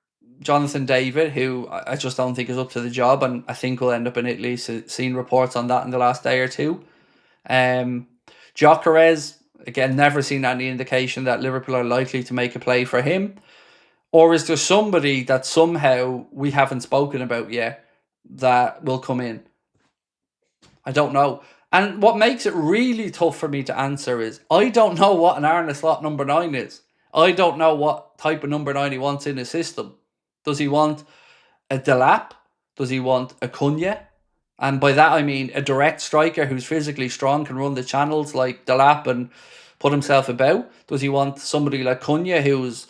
Jonathan David, who I just don't think is up to the job, and I think will end up in Italy. Seen reports on that in the last day or two. Gyökeres, again, never seen any indication that Liverpool are likely to make a play for him. Or is there somebody that somehow we haven't spoken about yet that will come in? I don't know. And what makes it really tough for me to answer is I don't know what an Arne Slot number 9 is. I don't know what type of number 9 he wants in his system. Does he want a Delap? Does he want a Cunha? And by that I mean a direct striker who's physically strong, can run the channels like Delap and put himself about? Does he want somebody like Cunha who's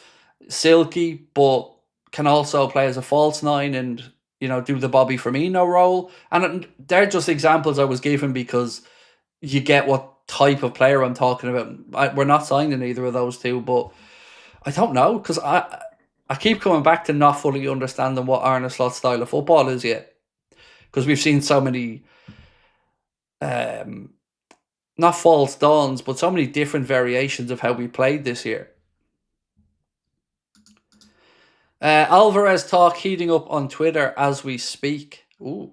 silky but can also play as a false 9 and do the Bobby Firmino role? And they're just examples I was given because you get what type of player I'm talking about. We're not signing either of those two, but I don't know because I keep coming back to not fully understanding what Arne Slot's style of football is yet, because we've seen so many not false dawns, but so many different variations of how we played this year. Alvarez talk heating up on Twitter as we speak. Ooh.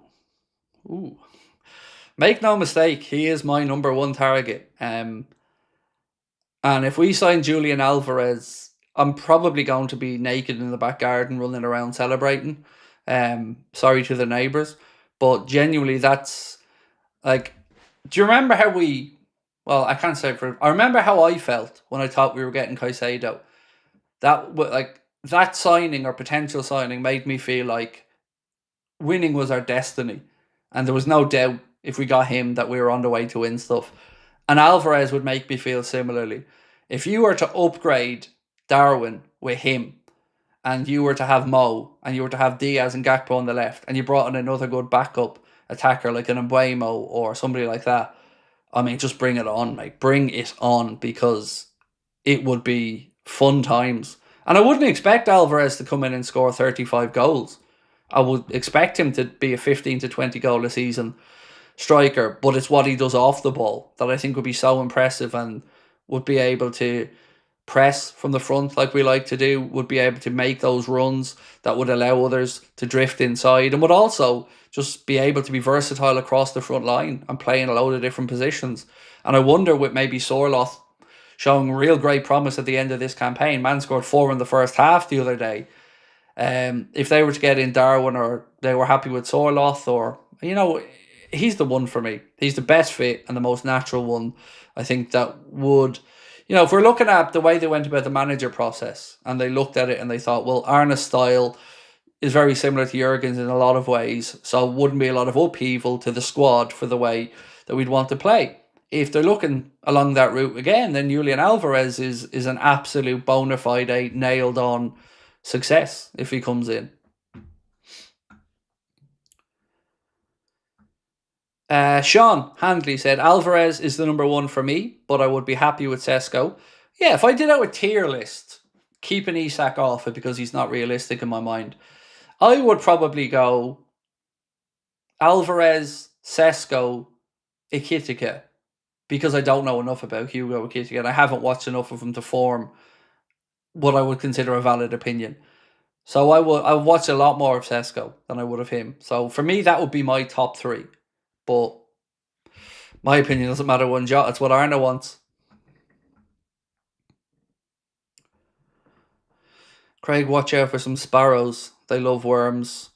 Make no mistake, he is my number one target. And if we sign Julian Alvarez, I'm probably going to be naked in the back garden running around celebrating. Sorry to the neighbours. But genuinely, that's like, do you remember how we, well, I can't say I remember how I felt when I thought we were getting Caicedo. That signing or potential signing made me feel like winning was our destiny. And there was no doubt if we got him that we were on the way to win stuff. And Alvarez would make me feel similarly. If you were to upgrade Darwin with him, and you were to have Mo, and you were to have Diaz and Gakpo on the left, and you brought in another good backup attacker like an Mbuemo or somebody like that, I mean, just bring it on, mate. Bring it on, because it would be fun times. And I wouldn't expect Alvarez to come in and score 35 goals. I would expect him to be a 15 to 20 goal a season striker, but it's what he does off the ball that I think would be so impressive, and would be able to press from the front like we like to do, would be able to make those runs that would allow others to drift inside, and would also just be able to be versatile across the front line and play in a load of different positions. And I wonder, with maybe Sorloth showing real great promise at the end of this campaign, man scored 4 in the first half the other day, if they were to get in Darwin, or they were happy with Sorloth, or, he's the one for me. He's the best fit and the most natural one. I think that would, if we're looking at the way they went about the manager process, and they looked at it and they thought, well, Arne's style is very similar to Jurgen's in a lot of ways, so it wouldn't be a lot of upheaval to the squad for the way that we'd want to play. If they're looking along that route again, then Julian Alvarez is an absolute bona fide, nailed on success if he comes in. Sean Handley said, Alvarez is the number one for me, but I would be happy with Sesko. Yeah, if I did out a tier list, keeping Isak off it because he's not realistic in my mind, I would probably go Alvarez, Sesko, Ikitika, because I don't know enough about Hugo Ikitika, and I haven't watched enough of him to form what I would consider a valid opinion. So I would watch a lot more of Sesko than I would of him. So for me, that would be my top 3. But my opinion doesn't matter one jot. It's what Arna wants. Craig, watch out for some sparrows. They love worms.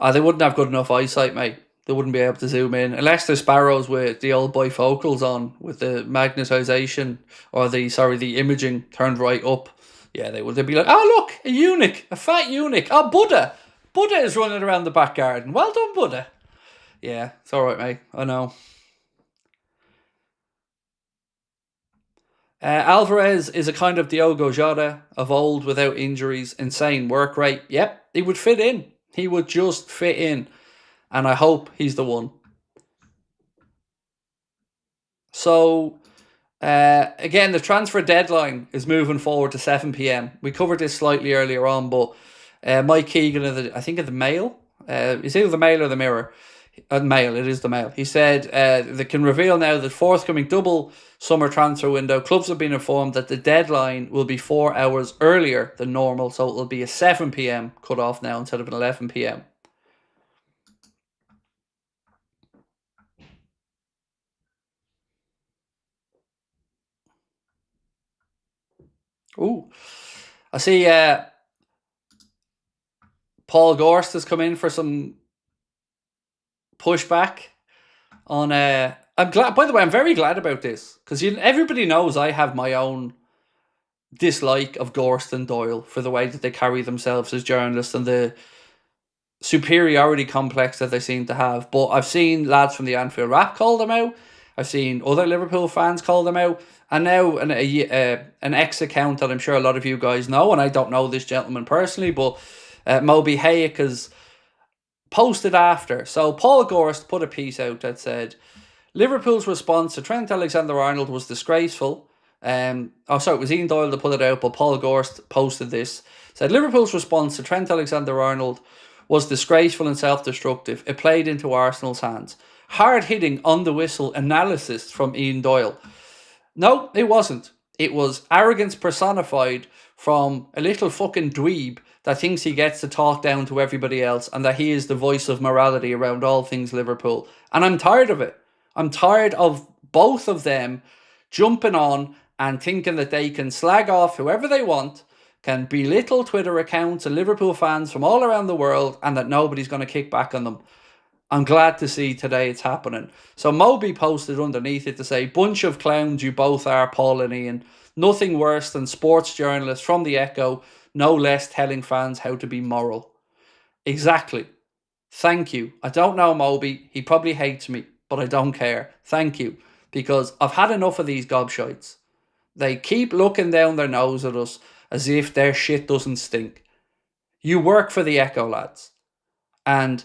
They wouldn't have good enough eyesight, mate. They wouldn't be able to zoom in. Unless they're sparrows with the old bifocals on, with the magnetization, or the imaging turned right up. Yeah, they would. They'd be like, oh, look, a eunuch, a fat eunuch. Oh, Buddha. Buddha is running around the back garden. Well done, Buddha. Yeah, it's all right, mate. I know. Alvarez is a kind of Diogo Jota of old, without injuries, insane work rate. Yep, he would fit in. He would just fit in. And I hope he's the one. So, again, the transfer deadline is moving forward to 7 p.m. We covered this slightly earlier on, but Mike Keegan, I think of the Mail, is either the Mail or the Mirror. Mail, it is the Mail. He said they can reveal now that forthcoming double summer transfer window, clubs have been informed that the deadline will be 4 hours earlier than normal, so it will be a 7 p.m. cut off now instead of an 11 p.m. Ooh, I see Paul Gorst has come in for some pushback on. I'm glad. By the way, I'm very glad about this, because everybody knows I have my own dislike of Gorst and Doyle for the way that they carry themselves as journalists and the superiority complex that they seem to have. But I've seen lads from the Anfield Rap call them out. I've seen other Liverpool fans call them out. And now an X account that I'm sure a lot of you guys know, and I don't know this gentleman personally, but Moby Hayek has posted after. So Paul Gorst put a piece out that said, Liverpool's response to Trent Alexander-Arnold was disgraceful. It was Ian Doyle that put it out, but Paul Gorst posted this. Said, Liverpool's response to Trent Alexander-Arnold was disgraceful and self-destructive. It played into Arsenal's hands. Hard-hitting, on-the-whistle analysis from Ian Doyle. No, it wasn't. It was arrogance personified from a little fucking dweeb that thinks he gets to talk down to everybody else and that he is the voice of morality around all things Liverpool. And I'm tired of it. I'm tired of both of them jumping on and thinking that they can slag off whoever they want, can belittle Twitter accounts and Liverpool fans from all around the world, and that nobody's going to kick back on them. I'm glad to see today it's happening. So Moby posted underneath it to say, bunch of clowns you both are, Paul and Ian. Nothing worse than sports journalists from the Echo, no less telling fans how to be moral. Exactly. Thank you. I don't know Moby. He probably hates me, but I don't care. Thank you. Because I've had enough of these gobshites. They keep looking down their nose at us as if their shit doesn't stink. You work for the Echo, lads. And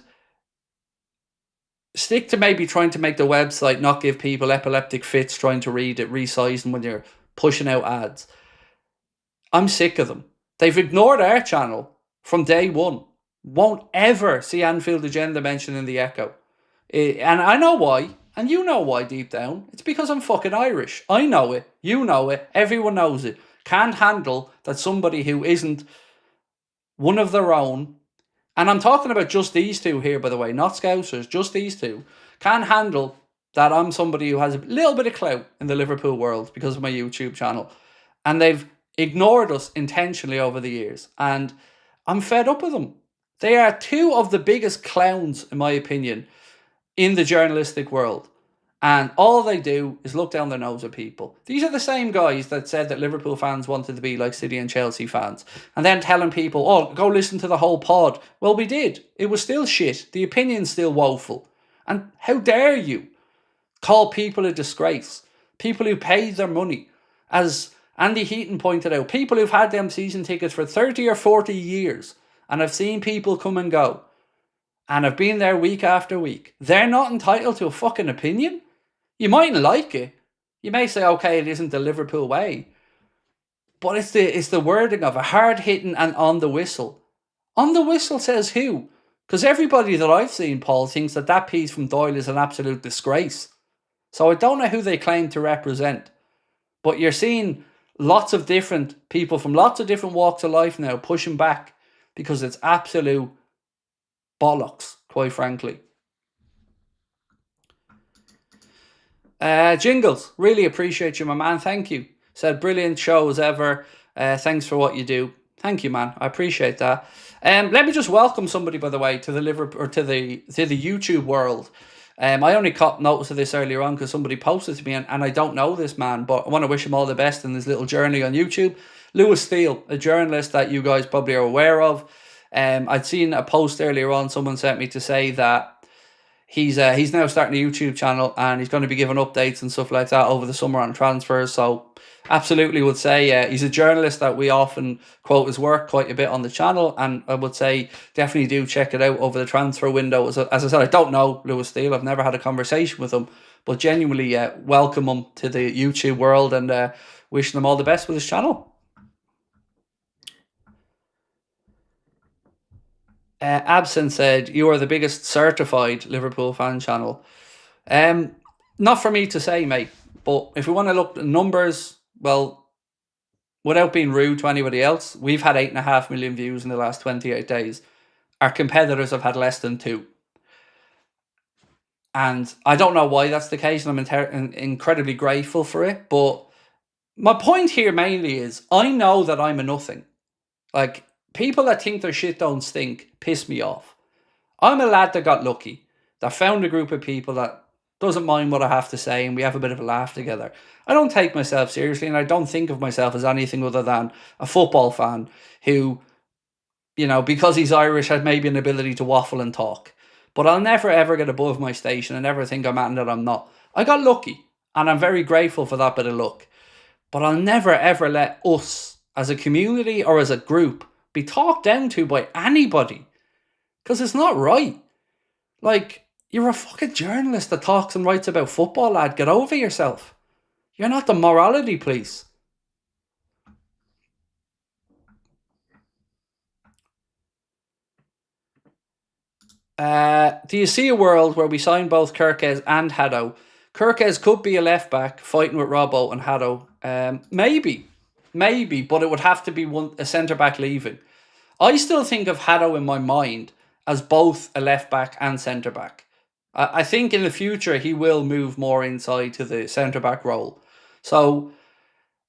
stick to maybe trying to make the website not give people epileptic fits trying to read it, resizing when you're pushing out ads. I'm sick of them. They've ignored our channel from day one. Won't ever see Anfield Agenda mentioned in the Echo. And I know why. And you know why deep down. It's because I'm fucking Irish. I know it. You know it. Everyone knows it. Can't handle that somebody who isn't one of their own, and I'm talking about just these two here, by the way, not Scousers, just these two, can't handle that I'm somebody who has a little bit of clout in the Liverpool world because of my YouTube channel. And they've ignored us intentionally over the years. And I'm fed up with them. They are two of the biggest clowns, in my opinion, in the journalistic world. And all they do is look down their nose at people. These are the same guys that said that Liverpool fans wanted to be like City and Chelsea fans. And then telling people, oh, go listen to the whole pod. Well, we did. It was still shit. The opinion's still woeful. And how dare you call people a disgrace? People who paid their money. As Andy Heaton pointed out, people who've had them season tickets for 30 or 40 years. And I've seen people come and go. And I've been there week after week. They're not entitled to a fucking opinion. You mightn't like it. You may say, okay, it isn't the Liverpool way. But it's the wording of a hard hitting and on the whistle. On the whistle says who? Because everybody that I've seen, Paul, thinks that piece from Doyle is an absolute disgrace. So I don't know who they claim to represent. But you're seeing lots of different people from lots of different walks of life now pushing back because it's absolute bollocks, quite frankly. Jingles, really appreciate you, my man. Thank you. Said brilliant show as ever. Thanks for what you do. Thank you, man. I appreciate that. Let me just welcome somebody, by the way, to the Liverpool or to the YouTube world. I only caught notice of this earlier on because somebody posted to me, and I don't know this man, but I want to wish him all the best in his little journey on YouTube. Lewis Steele, a journalist that you guys probably are aware of. I'd seen a post earlier on. Someone sent me to say that he's now starting a YouTube channel and he's going to be giving updates and stuff like that over the summer on transfers. So absolutely would say he's a journalist that we often quote his work quite a bit on the channel, and I would say definitely do check it out over the transfer window. As I said, I don't know Lewis Steele. I've never had a conversation with him, but genuinely welcome him to the YouTube world and wishing him all the best with his channel. Absent said, you are the biggest certified Liverpool fan channel. Not for me to say, mate, but if we want to look at numbers, well, without being rude to anybody else, we've had 8.5 million views in the last 28 days. Our competitors have had less than 2. And I don't know why that's the case, and I'm incredibly grateful for it. But my point here mainly is, I know that I'm a nothing. Like, people that think their shit don't stink piss me off. I'm a lad that got lucky, that found a group of people that doesn't mind what I have to say, and we have a bit of a laugh together. I don't take myself seriously, and I don't think of myself as anything other than a football fan who, you know, because he's Irish, has maybe an ability to waffle and talk. But I'll never ever get above my station and never think I'm at that I'm not. I got lucky, and I'm very grateful for that bit of luck. But I'll never ever let us, as a community or as a group, be talked down to by anybody. Because it's not right. Like, you're a fucking journalist that talks and writes about football, lad. Get over yourself. You're not the morality police. Do you see a world where we sign both Kirkes and Haddo? Kirkes could be a left back fighting with Robbo and Haddo. Maybe, but it would have to be a centre back leaving. I still think of Haddo in my mind as both a left back and centre back. I think in the future he will move more inside to the centre back role. So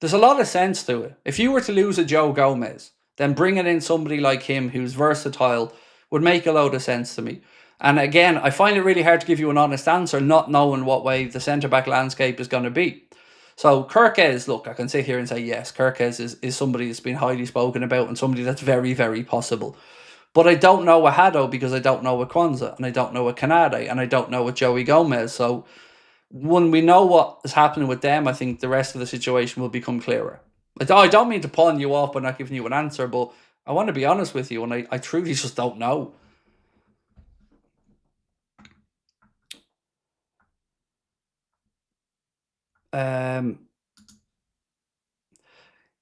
There's a lot of sense to it. If you were to lose a Joe Gomez, then bringing in somebody like him who's versatile would make a load of sense to me. And again, I find it really hard to give you an honest answer, not knowing what way the centre back landscape is going to be. So Kirkes, look, I can sit here and say yes, Kirkes is somebody that's been highly spoken about and somebody that's very, very possible. But I don't know with Hado because I don't know with Kwanzaa and I don't know with Kanade and I don't know with Joey Gomez. So when we know what is happening with them, I think the rest of the situation will become clearer. I don't mean to pawn you off by not giving you an answer, but I want to be honest with you, and I truly just don't know.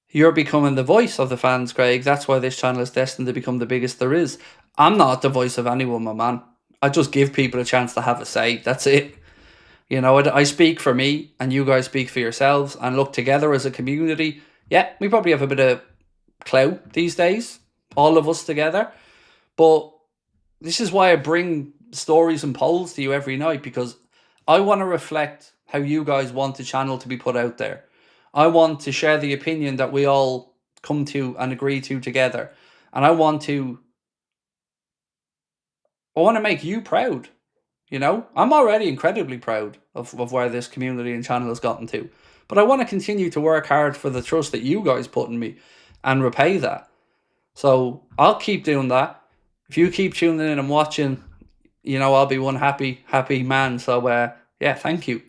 You're becoming the voice of the fans, Craig. That's why this channel is destined to become the biggest there is. I'm not the voice of anyone, my man. I just give people a chance to have a say. That's it. You know, I speak for me and you guys speak for yourselves and look together as a community. Yeah, we probably have a bit of clout these days, all of us together. But this is why I bring stories and polls to you every night, because I want to reflect how you guys want the channel to be put out there. I want to share the opinion that we all come to and agree to together. And I want to make you proud. You know, I'm already incredibly proud of where this community and channel has gotten to. But I want to continue to work hard for the trust that you guys put in me and repay that. So I'll keep doing that. If you keep tuning in and watching, you know, I'll be one happy man. So, yeah, thank you.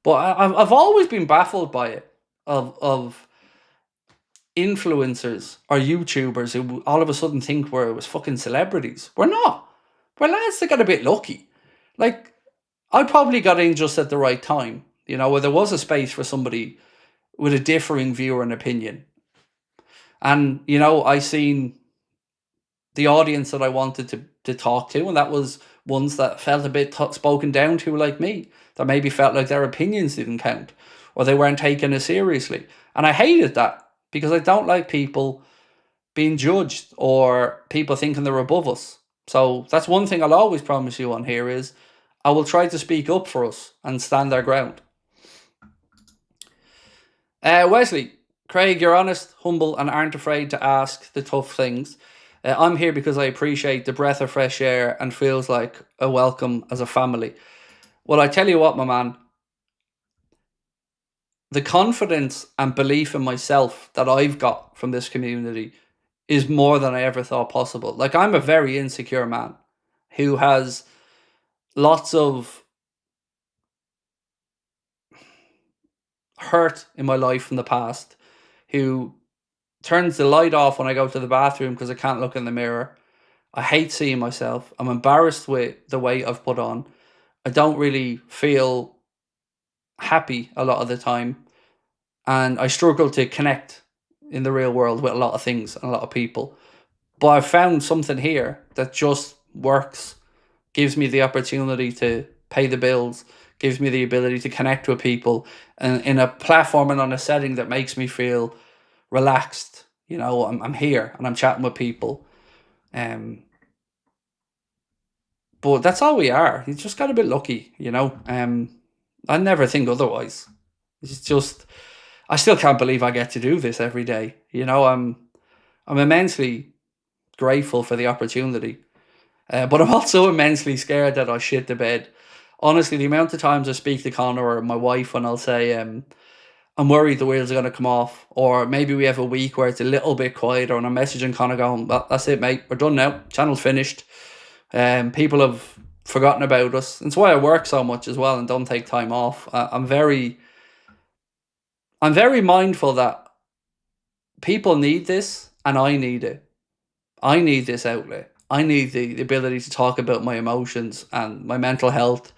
But I've always been baffled by it, of influencers or YouTubers who all of a sudden think we're fucking celebrities. We're not. We're lads that got a bit lucky. Like, I probably got in just at the right time, you know, where there was a space for somebody with a differing view or an opinion. And, you know, I seen the audience that I wanted to talk to, and that was ones that felt a bit spoken down to like me, that maybe felt like their opinions didn't count or they weren't taken as seriously. And I hated that because I don't like people being judged or people thinking they're above us. So that's one thing I'll always promise you on here is I will try to speak up for us and stand our ground. Wesley, Craig, you're honest, humble, and aren't afraid to ask the tough things. I'm here because I appreciate the breath of fresh air and feels like a welcome as a family. Well, I tell you what, my man, the confidence and belief in myself that I've got from this community is more than I ever thought possible. Like, I'm a very insecure man who has lots of hurt in my life from the past, who turns the light off when I go to the bathroom because I can't look in the mirror. I hate seeing myself. I'm embarrassed with the weight I've put on. I don't really feel happy a lot of the time. And I struggle to connect in the real world with a lot of things and a lot of people. But I've found something here that just works, gives me the opportunity to pay the bills, gives me the ability to connect with people, and in a platform and on a setting that makes me feel relaxed. You know, I'm here and I'm chatting with people. But that's all we are. You just got a bit lucky, you know. I never think otherwise. It's just, I still can't believe I get to do this every day. You know, I'm immensely grateful for the opportunity. But I'm also immensely scared that I shit the bed. Honestly, the amount of times I speak to Connor or my wife and I'll say, I'm worried the wheels are going to come off, or maybe we have a week where it's a little bit quieter and I'm messaging Connor going, well, that's it, mate. We're done now. Channel's finished. People have forgotten about us. It's why I work so much as well and don't take time off. I'm very mindful that people need this and I need it. I need this outlet. I need the ability to talk about my emotions and my mental health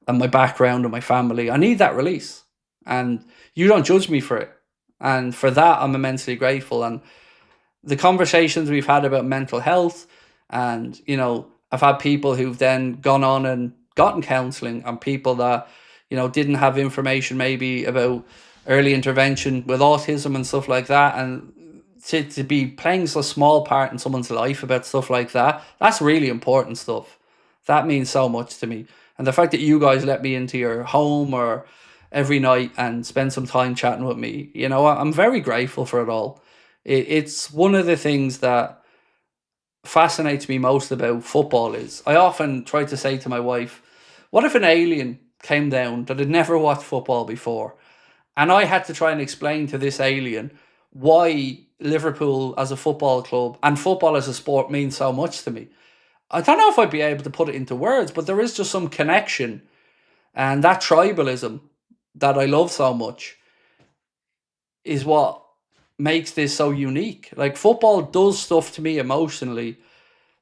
and my background and my family. I need that release. And you don't judge me for it. And for that, I'm immensely grateful. And the conversations we've had about mental health, and, you know, I've had people who've then gone on and gotten counselling, and people that, you know, didn't have information maybe about early intervention with autism and stuff like that. And to be playing so small part in someone's life about stuff like that, that's really important stuff. That means so much to me. And the fact that you guys let me into your home or every night and spend some time chatting with me. You know, I'm very grateful for it all. It's one of the things that fascinates me most about football is I often try to say to my wife, what if an alien came down that had never watched football before, and I had to try and explain to this alien why Liverpool as a football club and football as a sport means so much to me. I don't know if I'd be able to put it into words, but there is just some connection, and that tribalism that I love so much is what makes this so unique. Like, football does stuff to me emotionally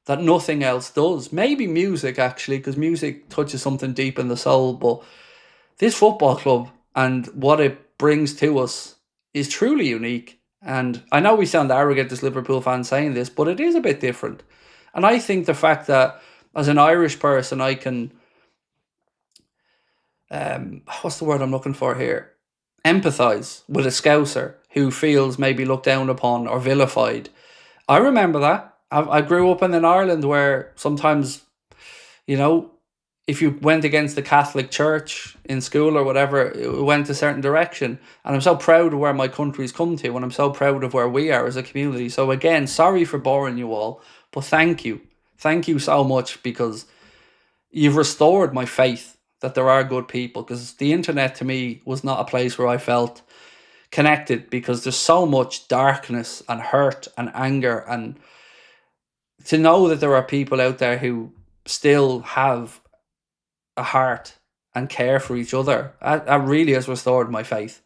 that nothing else does. Maybe music, actually, because music touches something deep in the soul, but this football club and what it brings to us is truly unique. And I know we sound arrogant as Liverpool fans saying this, but it is a bit different. And I think the fact that as an Irish person, I can, what's the word I'm looking for here? Empathize with a Scouser who feels maybe looked down upon or vilified. I remember that. I grew up in an Ireland where sometimes, you know, if you went against the Catholic Church in school or whatever, it went a certain direction. And I'm so proud of where my country's come to, and I'm so proud of where we are as a community. So again, sorry for boring you all, but thank you. Thank you so much, because you've restored my faith that there are good people, because the internet to me was not a place where I felt connected, because there's so much darkness and hurt and anger, and to know that there are people out there who still have a heart and care for each other, that really has restored my faith.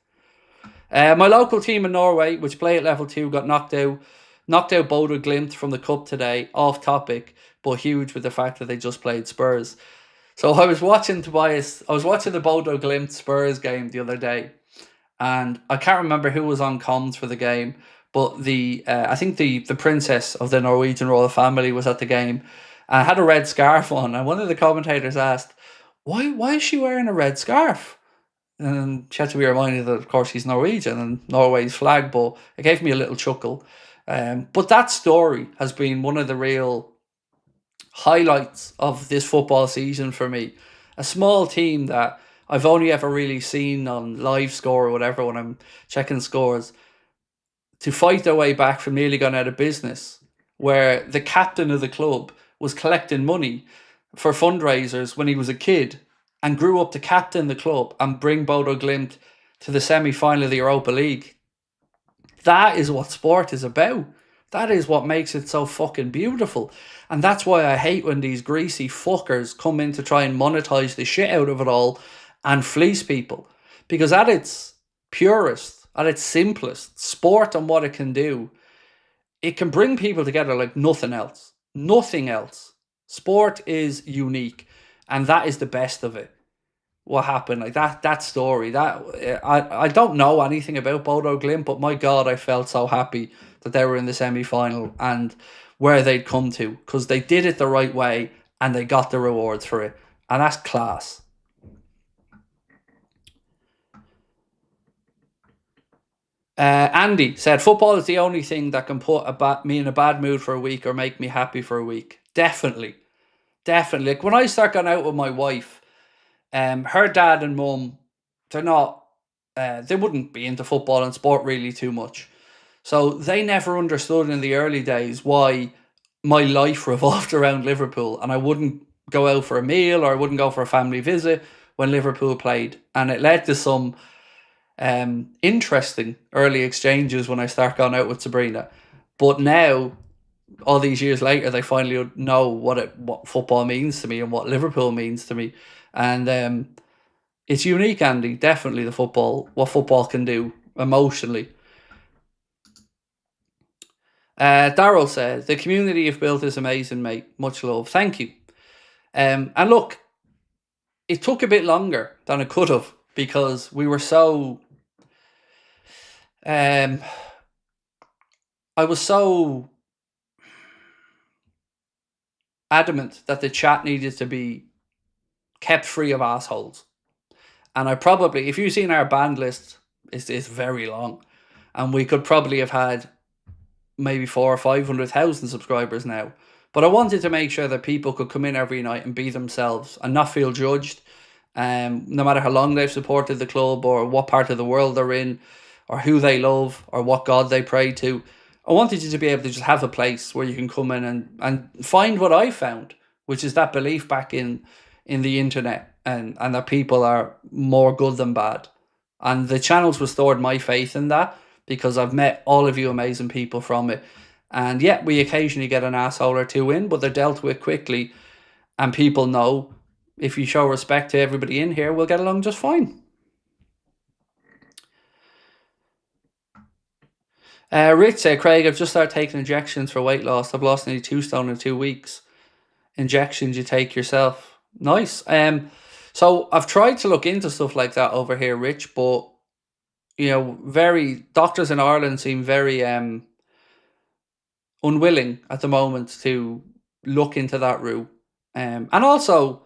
My local team in Norway, which play at level 2, got knocked out Bodo Glimt from the cup today. Off topic, but huge with the fact that they just played Spurs. So I was watching Tobias. I was watching the Bodo Glimt Spurs game the other day, and I can't remember who was on comms for the game, but the I think the princess of the Norwegian royal family was at the game and had a red scarf on, and one of the commentators asked, why is she wearing a red scarf? And she had to be reminded that, of course, she's Norwegian and Norway's flag, but it gave me a little chuckle. But that story has been one of the real highlights of this football season for me. A small team that I've only ever really seen on live score or whatever when I'm checking scores, to fight their way back from nearly going out of business, where the captain of the club was collecting money for fundraisers when he was a kid and grew up to captain the club and bring Bodo Glimt to the semi-final of the Europa League. That is what sport is about. That is what makes it so fucking beautiful. And that's why I hate when these greasy fuckers come in to try and monetize the shit out of it all and fleece people. Because at its purest, at its simplest, sport and what it can do, it can bring people together like nothing else. Nothing else. Sport is unique, and that is the best of it. What happened, like that story, that I don't know anything about Bodo Glimt, but my God, I felt so happy that they were in the semi-final and where they'd come to, because they did it the right way and they got the rewards for it, and that's class. Andy said, football is the only thing that can put me in a bad mood for a week or make me happy for a week. Definitely. Like, when I start going out with my wife, her dad and mum, they're not, they wouldn't be into football and sport really too much. So they never understood in the early days why my life revolved around Liverpool, and I wouldn't go out for a meal or I wouldn't go for a family visit when Liverpool played. And it led to some interesting early exchanges when I start going out with Sabrina. But now, all these years later, they finally know what football means to me and what Liverpool means to me. And it's unique, Andy. Definitely what football can do emotionally. Daryl says, the community you've built is amazing, mate. Much love. Thank you. And look, it took a bit longer than it could have, because we were so... I was so adamant that the chat needed to be kept free of assholes. And I probably, if you've seen our band list, it's very long. And we could probably have had maybe 400,000 or 500,000 subscribers now. But I wanted to make sure that people could come in every night and be themselves and not feel judged no matter how long they've supported the club or what part of the world they're in or who they love or what God they pray to. I wanted you to be able to just have a place where you can come in and find what I found, which is that belief back in the internet, and that people are more good than bad. And the channel's restored my faith in that because I've met all of you amazing people from it. And yeah, we occasionally get an asshole or two in, but they're dealt with quickly. And people know if you show respect to everybody in here, we'll get along just fine. Rich said, Craig, I've just started taking injections for weight loss. I've lost nearly 2 stone in 2 weeks. Injections you take yourself. Nice. So I've tried to look into stuff like that over here, Rich, but doctors in Ireland seem very unwilling at the moment to look into that route. And also,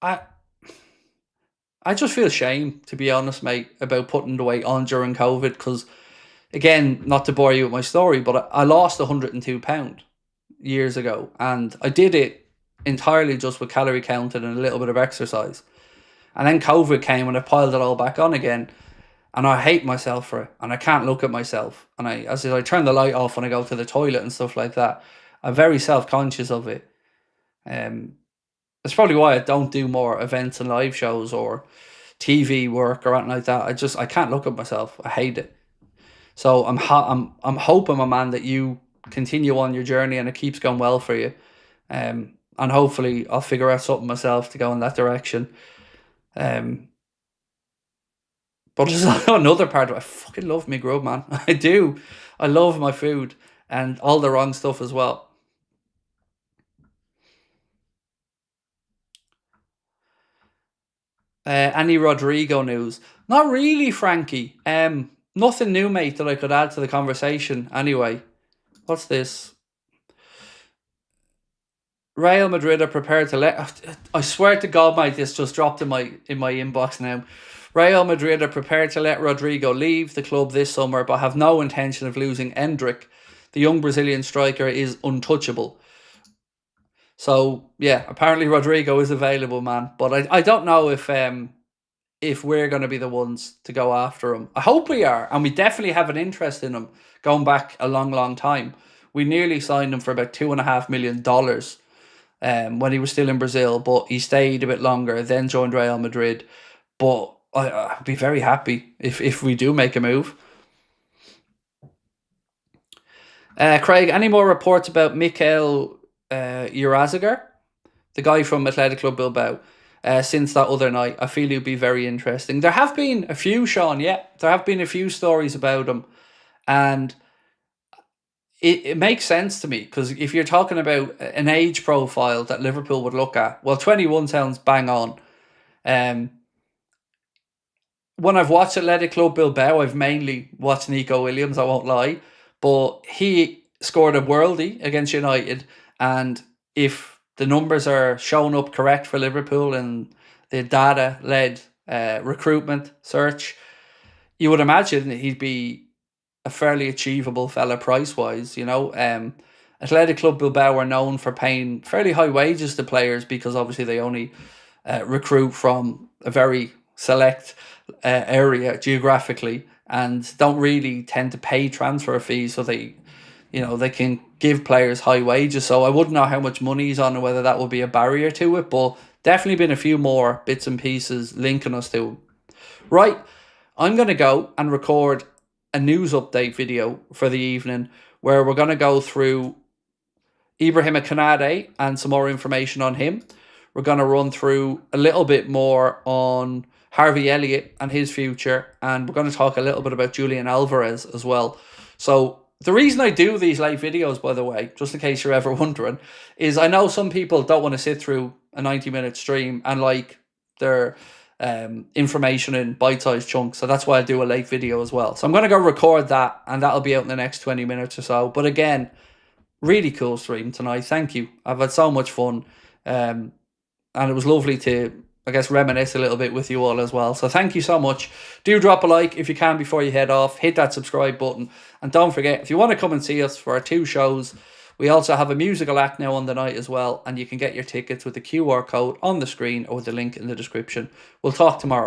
I just feel shame, to be honest, mate, about putting the weight on during COVID because, again, not to bore you with my story, but I lost 102 pound years ago, and I did it entirely just with calorie counting and a little bit of exercise. And then COVID came and I piled it all back on again. And I hate myself for it. And I can't look at myself. And as I turn the light off when I go to the toilet and stuff like that, I'm very self-conscious of it. That's probably why I don't do more events and live shows or TV work or anything like that. I can't look at myself. I hate it. So I'm hoping, my man, that you continue on your journey and it keeps going well for you. And hopefully I'll figure out something myself to go in that direction. But there's another part of it. I fucking love me grub, man. I do. I love my food and all the wrong stuff as well. Any Rodrigo news? Not really, Frankie. Nothing new, mate, that I could add to the conversation. Anyway, what's this? Real Madrid are prepared to let... I swear to God, mate, this just dropped in my inbox now. Real Madrid are prepared to let Rodrigo leave the club this summer, but have no intention of losing Endrick. The young Brazilian striker is untouchable. So, yeah, apparently Rodrigo is available, man. But I don't know if we're going to be the ones to go after him. I hope we are, and we definitely have an interest in him going back a long, long time. We nearly signed him for about $2.5 million when he was still in Brazil, but he stayed a bit longer, then joined Real Madrid. But I'd be very happy if we do make a move. Craig, any more reports about Mikel Urazager, the guy from Athletic Club Bilbao, since that other night? I feel it'd be very interesting. There have been a few, Sean, yeah. There have been a few stories about him. And it makes sense to me, because if you're talking about an age profile that Liverpool would look at, well, 21 sounds bang on. When I've watched Athletic Club Bilbao, I've mainly watched Nico Williams, I won't lie. But he scored a worldie against United. And if the numbers are showing up correct for Liverpool and the data-led recruitment search, you would imagine he'd be a fairly achievable fella price-wise, Athletic Club Bilbao are known for paying fairly high wages to players because obviously they only recruit from a very select area geographically and don't really tend to pay transfer fees, so they can give players high wages. So I wouldn't know how much money he's on and whether that will be a barrier to it, but definitely been a few more bits and pieces linking us to him. Right, I'm going to go and record a news update video for the evening where we're going to go through Ibrahima Konate and some more information on him. We're going to run through a little bit more on Harvey Elliott and his future, and we're going to talk a little bit about Julian Alvarez as well. So the reason I do these live videos, by the way, just in case you're ever wondering, is I know some people don't want to sit through a 90-minute stream and like their information in bite-sized chunks. So that's why I do a late video as well. So I'm going to go record that, and that'll be out in the next 20 minutes or so. But again, really cool stream tonight. Thank you. I've had so much fun. And it was lovely to, I guess, reminisce a little bit with you all as well. So thank you so much. Do drop a like if you can before you head off. Hit that subscribe button. And don't forget, if you want to come and see us for our 2 shows, We also have a musical act now on the night as well, and you can get your tickets with the QR code on the screen or the link in the description. We'll talk tomorrow.